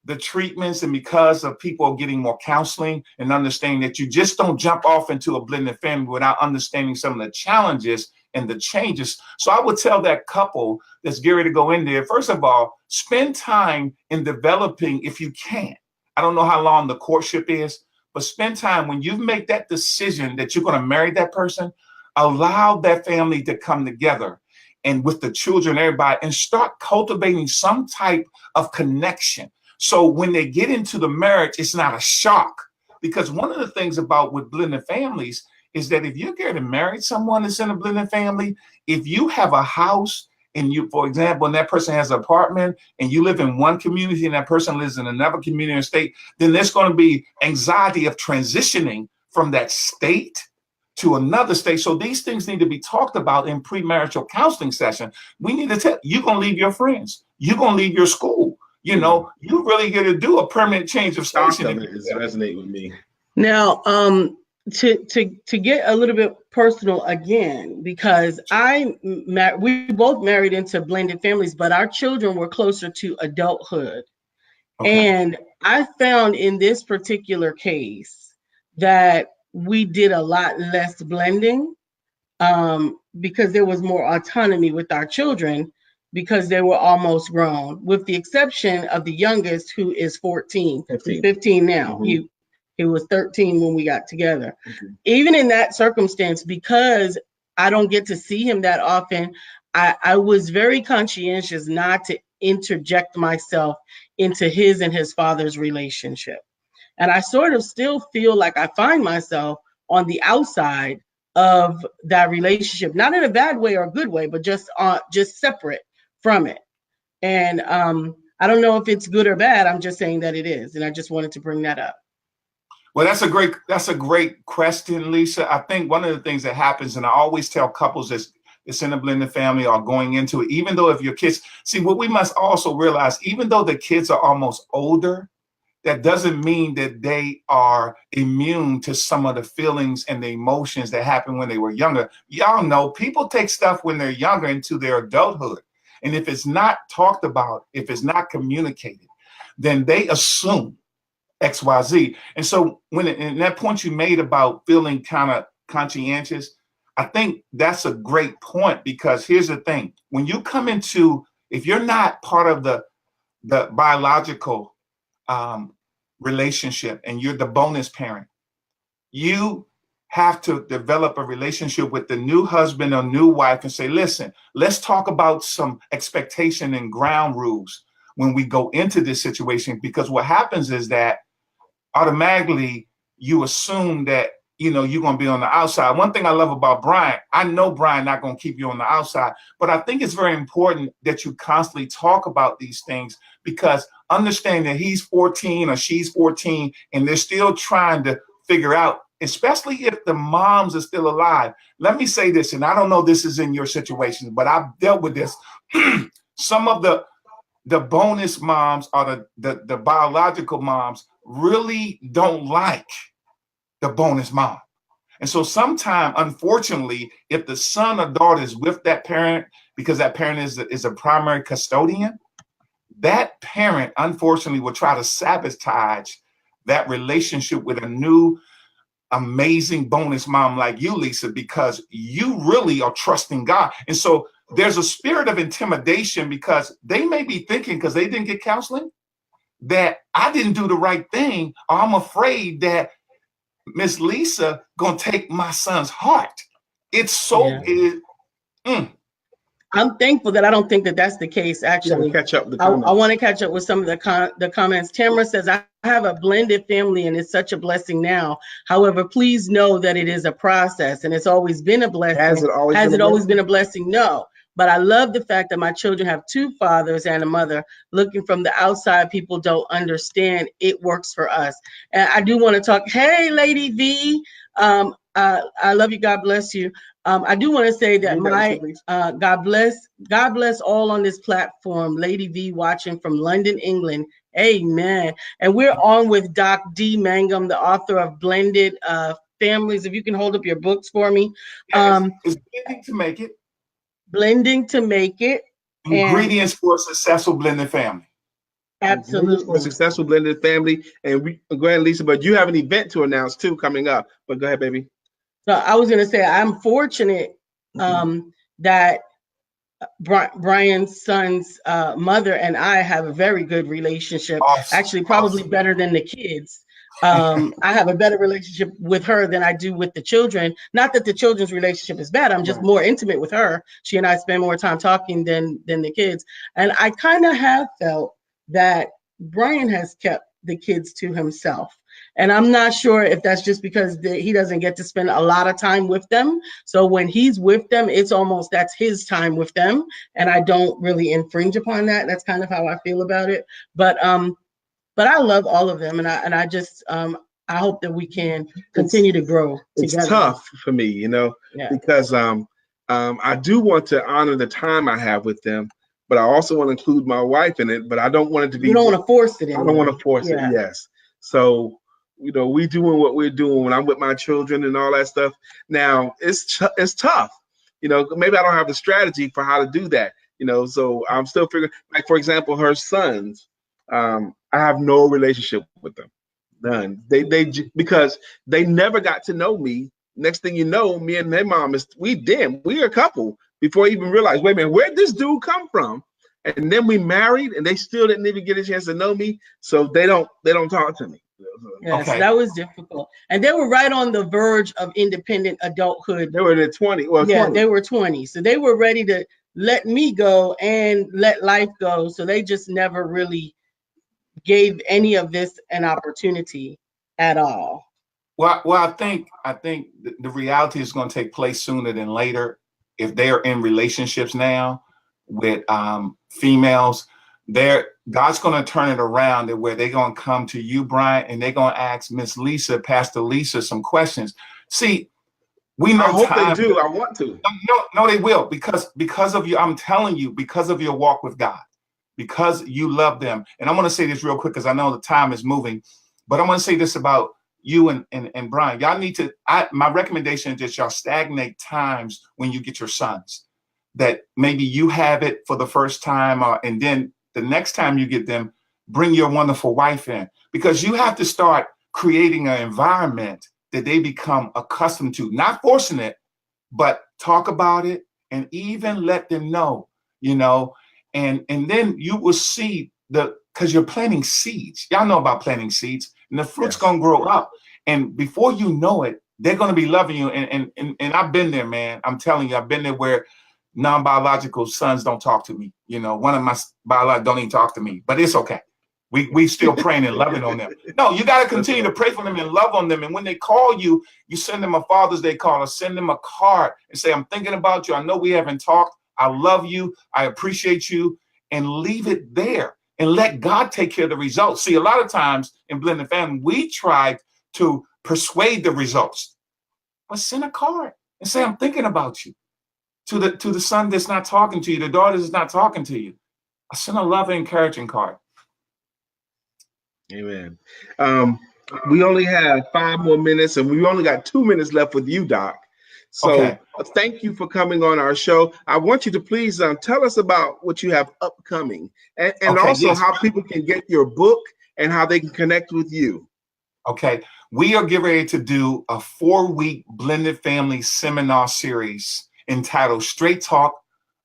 the treatments and because of people getting more counseling and understanding that you just don't jump off into a blended family without understanding some of the challenges and the changes. So I would tell that couple that's getting ready to go in there, first of all, spend time in developing if you can. I don't know how long the courtship is, but spend time when you make that decision that you're going to marry that person, allow that family to come together and with the children, everybody, and start cultivating some type of connection. So when they get into the marriage, it's not a shock. Because one of the things about with blended families is that if you're going to marry someone that's in a blended family, if you have a house and you, for example, and that person has an apartment and you live in one community and that person lives in another community or state, then there's going to be anxiety of transitioning from that state to another state. So these things need to be talked about in premarital counseling session. We need to tell you're going to leave your friends. You're going to leave your school. You know, you really get to do a permanent change of station. It resonate with me. Now, to get a little bit personal again, because we both married into blended families, but our children were closer to adulthood. Okay. And I found in this particular case that we did a lot less blending because there was more autonomy with our children because they were almost grown, with the exception of the youngest, who is 14. 15 now. Mm-hmm. He was 13 when we got together. Mm-hmm. Even in that circumstance, because I don't get to see him that often, I was very conscientious not to interject myself into his and his father's relationship. And I sort of still feel like I find myself on the outside of that relationship, not in a bad way or a good way, but just separate from it. And I don't know if it's good or bad. I'm just saying that it is. And I just wanted to bring that up. Well, that's a great question, Lisa. I think one of the things that happens, and I always tell couples that's in a blended family or going into it, even though if your kids, see, what we must also realize, even though the kids are almost older, that doesn't mean that they are immune to some of the feelings and the emotions that happened when they were younger. Y'all know people take stuff when they're younger into their adulthood. And if it's not talked about, if it's not communicated, then they assume XYZ. And so in that point you made about feeling kind of conscientious, I think that's a great point, because here's the thing. When you come into, if you're not part of the biological relationship and you're the bonus parent, you have to develop a relationship with the new husband or new wife and say, listen, let's talk about some expectation and ground rules when we go into this situation. Because what happens is that automatically you assume that, you know, you're going to be on the outside. One thing I love about Brian, I know Brian not going to keep you on the outside, but I think it's very important that you constantly talk about these things, because understand that he's 14 or she's 14 and they're still trying to figure out, especially if the moms are still alive. Let me say this, and I don't know this is in your situation, but I've dealt with this. Some of the bonus moms or the biological moms really don't like the bonus mom. And so sometimes, unfortunately, if the son or daughter is with that parent, because that parent is a primary custodian, that parent, unfortunately, will try to sabotage that relationship with a new amazing bonus mom like you, Lisa, because you really are trusting God. And so there's a spirit of intimidation, because they may be thinking, because they didn't get counseling, that I didn't do the right thing, or I'm afraid that Miss Lisa gonna take my son's heart. It's so. Yeah. I'm thankful that I don't think that that's the case. Actually, catch up. I want to catch up with some of the comments. Tamara says, I have a blended family and it's such a blessing now. However, please know that it is a process and it's always been a blessing. Has it always been a blessing? No. But I love the fact that my children have two fathers and a mother. Looking from the outside, people don't understand. It works for us. And I do want to talk. Hey, Lady V. I love you. God bless you. I do want to say that God bless all on this platform. Lady V watching from London, England. Amen. And we're on with Doc Dee Mangum, the author of Blended Families. If you can hold up your books for me. It's Blending to Make It. Blending to Make It. Ingredients for a Successful Blended Family. Absolutely. For a successful blended family. And go ahead, Lisa, but you have an event to announce too coming up. But go ahead, baby. So I was going to say, I'm fortunate that Brian's son's mother and I have a very good relationship. Awesome. Actually, probably better than the kids. I have a better relationship with her than I do with the children. Not that the children's relationship is bad. I'm just more intimate with her. She and I spend more time talking than the kids. And I kind of have felt that Brian has kept the kids to himself. And I'm not sure if that's just because he doesn't get to spend a lot of time with them. So when he's with them, it's almost that's his time with them. And I don't really infringe upon that. That's kind of how I feel about it. But I love all of them. And I just I hope that we can continue to grow together. It's tough for me, you know, because I do want to honor the time I have with them, but I also want to include my wife in it. But I don't want it to be. You don't want to force it. I don't want to force it. Yes. So, you know, we doing what we're doing when I'm with my children and all that stuff. Now it's tough. You know, maybe I don't have the strategy for how to do that. You know, so I'm still figuring. Like for example, her sons. I have no relationship with them. None. They because they never got to know me. Next thing you know, me and my mom we're a couple before I even realized, wait a minute, where'd this dude come from? And then we married, and they still didn't even get a chance to know me. So they don't talk to me. Yes, so that was difficult. And they were right on the verge of independent adulthood. They were in their 20s. Well, yeah, 20. They were 20. So they were ready to let me go and let life go. So they just never really gave any of this an opportunity at all. Well, I think the reality is going to take place sooner than later. If they are in relationships now with females, God's going to turn it around to where they're going to come to you, Brian, and they're going to ask Miss Lisa, Pastor Lisa, some questions. See, we know. I hope they do. I want to. No, they will because of you. I'm telling you, because of your walk with God, because you love them. And I want to say this real quick because I know the time is moving, but I want to say this about you and Brian. Y'all need to. My recommendation is that y'all stagnate times when you get your sons. That maybe you have it for the first time, and then the next time you get them, bring your wonderful wife in, because you have to start creating an environment that they become accustomed to, not forcing it, but talk about it and even let them know, you know, and then you will see because you're planting seeds. Y'all know about planting seeds, and the fruit's going to grow up. And before you know it, they're going to be loving you. And I've been there, man. I'm telling you, I've been there where non-biological sons don't talk to me. You know, one of my biological don't even talk to me, but it's okay. We still praying and loving on them. No, you got to continue to pray for them and love on them. And when they call you, you send them a Father's Day call or send them a card and say, I'm thinking about you. I know we haven't talked. I love you. I appreciate you. And leave it there and let God take care of the results. See, a lot of times in blended family, we try to persuade the results. But send a card and say, I'm thinking about you. To the son that's not talking to you, the daughter that's not talking to you. I send a loving, encouraging card. Amen. We only have 5 more minutes, and we only got 2 minutes left with you, Doc. So thank you for coming on our show. I want you to please tell us about what you have upcoming, and also how people can get your book and how they can connect with you. Okay. We are getting ready to do a 4-week blended family seminar series entitled Straight Talk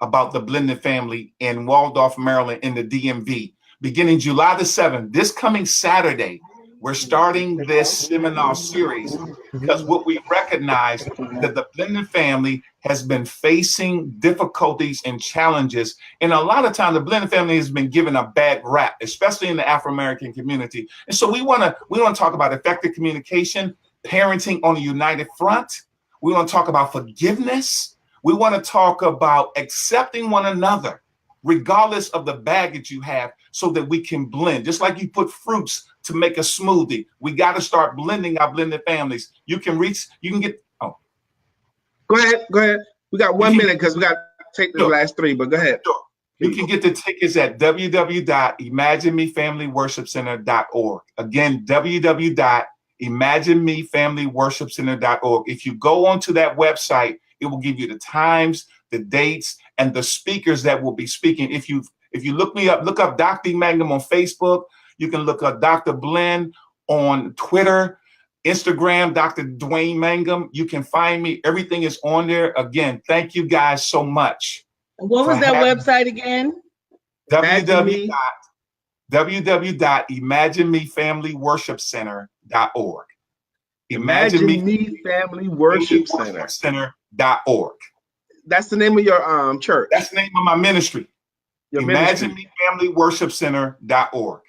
About the Blended Family in Waldorf, Maryland, in the DMV, beginning July the 7th. This coming Saturday, we're starting this seminar series because what we recognize that the blended family has been facing difficulties and challenges. And a lot of times the blended family has been given a bad rap, especially in the Afro-American community. And so we want to talk about effective communication, parenting on a united front. We want to talk about forgiveness. We want to talk about accepting one another, regardless of the baggage you have, so that we can blend. Just like you put fruits to make a smoothie, we got to start blending our blended families. You can get. Oh, go ahead. We got 1 minute because we got to take the last 3. But go ahead. Sure. You can get the tickets at www.imaginemefamilyworshipcenter.org. Again, www.imaginemefamilyworshipcenter.org. If you go onto that website, it will give you the times, the dates, and the speakers that will be speaking. If you've If you look me up, look up Dr. Dee Mangum on Facebook. You can look up Dr. Blend on Twitter, Instagram, Dr. Dwayne Mangum. You can find me. Everything is on there. Again, thank you guys so much. What was that website again? www.imaginemefamilyworshipcenter.org. Imagine Me Family Worship Center.org. That's the name of your church. That's the name of my ministry. Imagine Me Family Worship Center.org.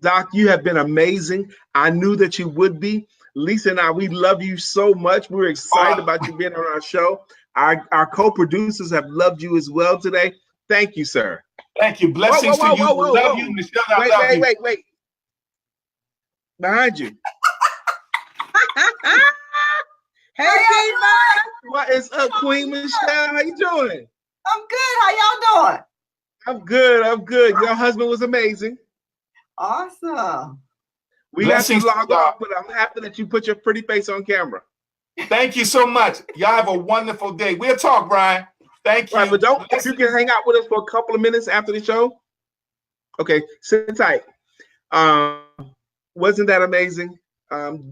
Doc, you have been amazing. I knew that you would be. Lisa and I, we love you so much. We're excited about you being on our show. Our co-producers have loved you as well today. Thank you, sir. Thank you. Blessings to you. Love you, Michelle. I love you. Wait. Behind you. Hey, Diva. What is up, Queen Michelle? How you doing? I'm good. How y'all doing? I'm good. Your husband was amazing. Awesome. We have to log off, but I'm happy that you put your pretty face on camera. Thank you so much. Y'all have a wonderful day. We'll talk, Brian. Thank you. Right, but if you can hang out with us for a couple of minutes after the show. Okay, sit tight. Wasn't that amazing?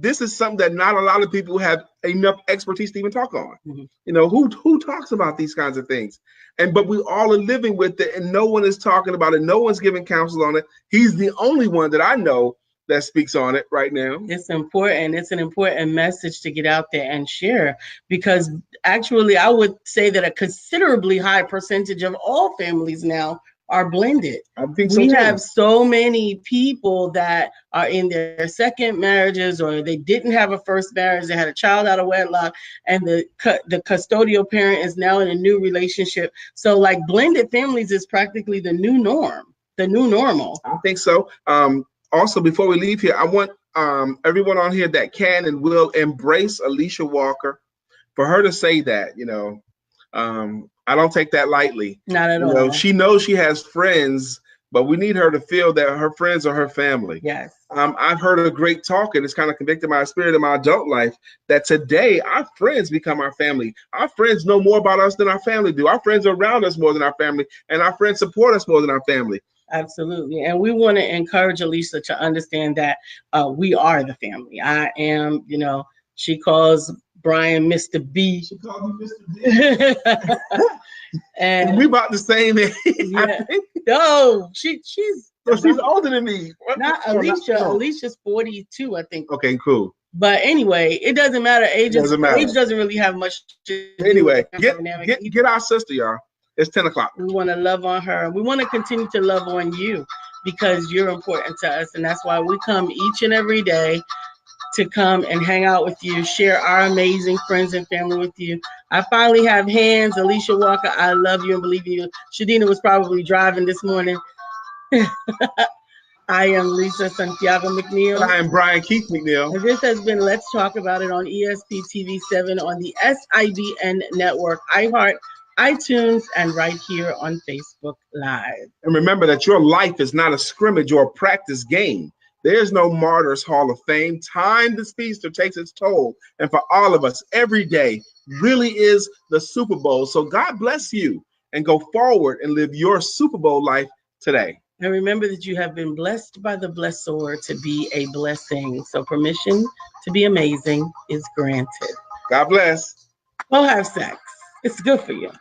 This is something that not a lot of people have enough expertise to even talk on. Mm-hmm. You know, who talks about these kinds of things? But we all are living with it, and no one is talking about it. No one's giving counsel on it. He's the only one that I know that speaks on it right now. It's important. It's an important message to get out there and share, because actually I would say that a considerably high percentage of all families now are blended. I think so we too. have so many people that are in their second marriages, or they didn't have a first marriage, they had a child out of wedlock, and the custodial parent is now in a new relationship. So like blended families is practically the new norm, the new normal. I think so. Also, before we leave here, I want everyone on here that can and will embrace Alicia Walker, for her to say that, I don't take that lightly. Not at all. She knows she has friends, but we need her to feel that her friends are her family. Yes. I've heard a great talk, and it's kind of convicted my spirit in my adult life, that today our friends become our family. Our friends know more about us than our family do. Our friends are around us more than our family, and our friends support us more than our family. Absolutely. And we want to encourage Alicia to understand that we are the family. I am, she calls Brian Mr. B. She called me Mr. B. And we about the same age. Yeah. No, she's older than me. Not Alicia. Alicia's 42, I think. Okay, cool. But anyway, it doesn't matter. Age doesn't really have much to do. Anyway, get our sister, y'all. It's 10 o'clock. We want to love on her. We want to continue to love on you, because you're important to us. And that's why we come each and every day to come and hang out with you, share our amazing friends and family with you. I finally have hands. Alicia Walker, I love you and believe in you. Shadina was probably driving this morning. I am Lisa Santiago McNeil. I am Brian Keith McNeil. And this has been Let's Talk About It on ESP TV 7 on the SIBN network, iHeart, iTunes, and right here on Facebook Live. And remember that your life is not a scrimmage or a practice game. There's no Martyrs Hall of Fame. Time, the speedster, takes its toll. And for all of us, every day really is the Super Bowl. So God bless you, and go forward and live your Super Bowl life today. And remember that you have been blessed by the blessor to be a blessing. So permission to be amazing is granted. God bless. Go have sex. It's good for you.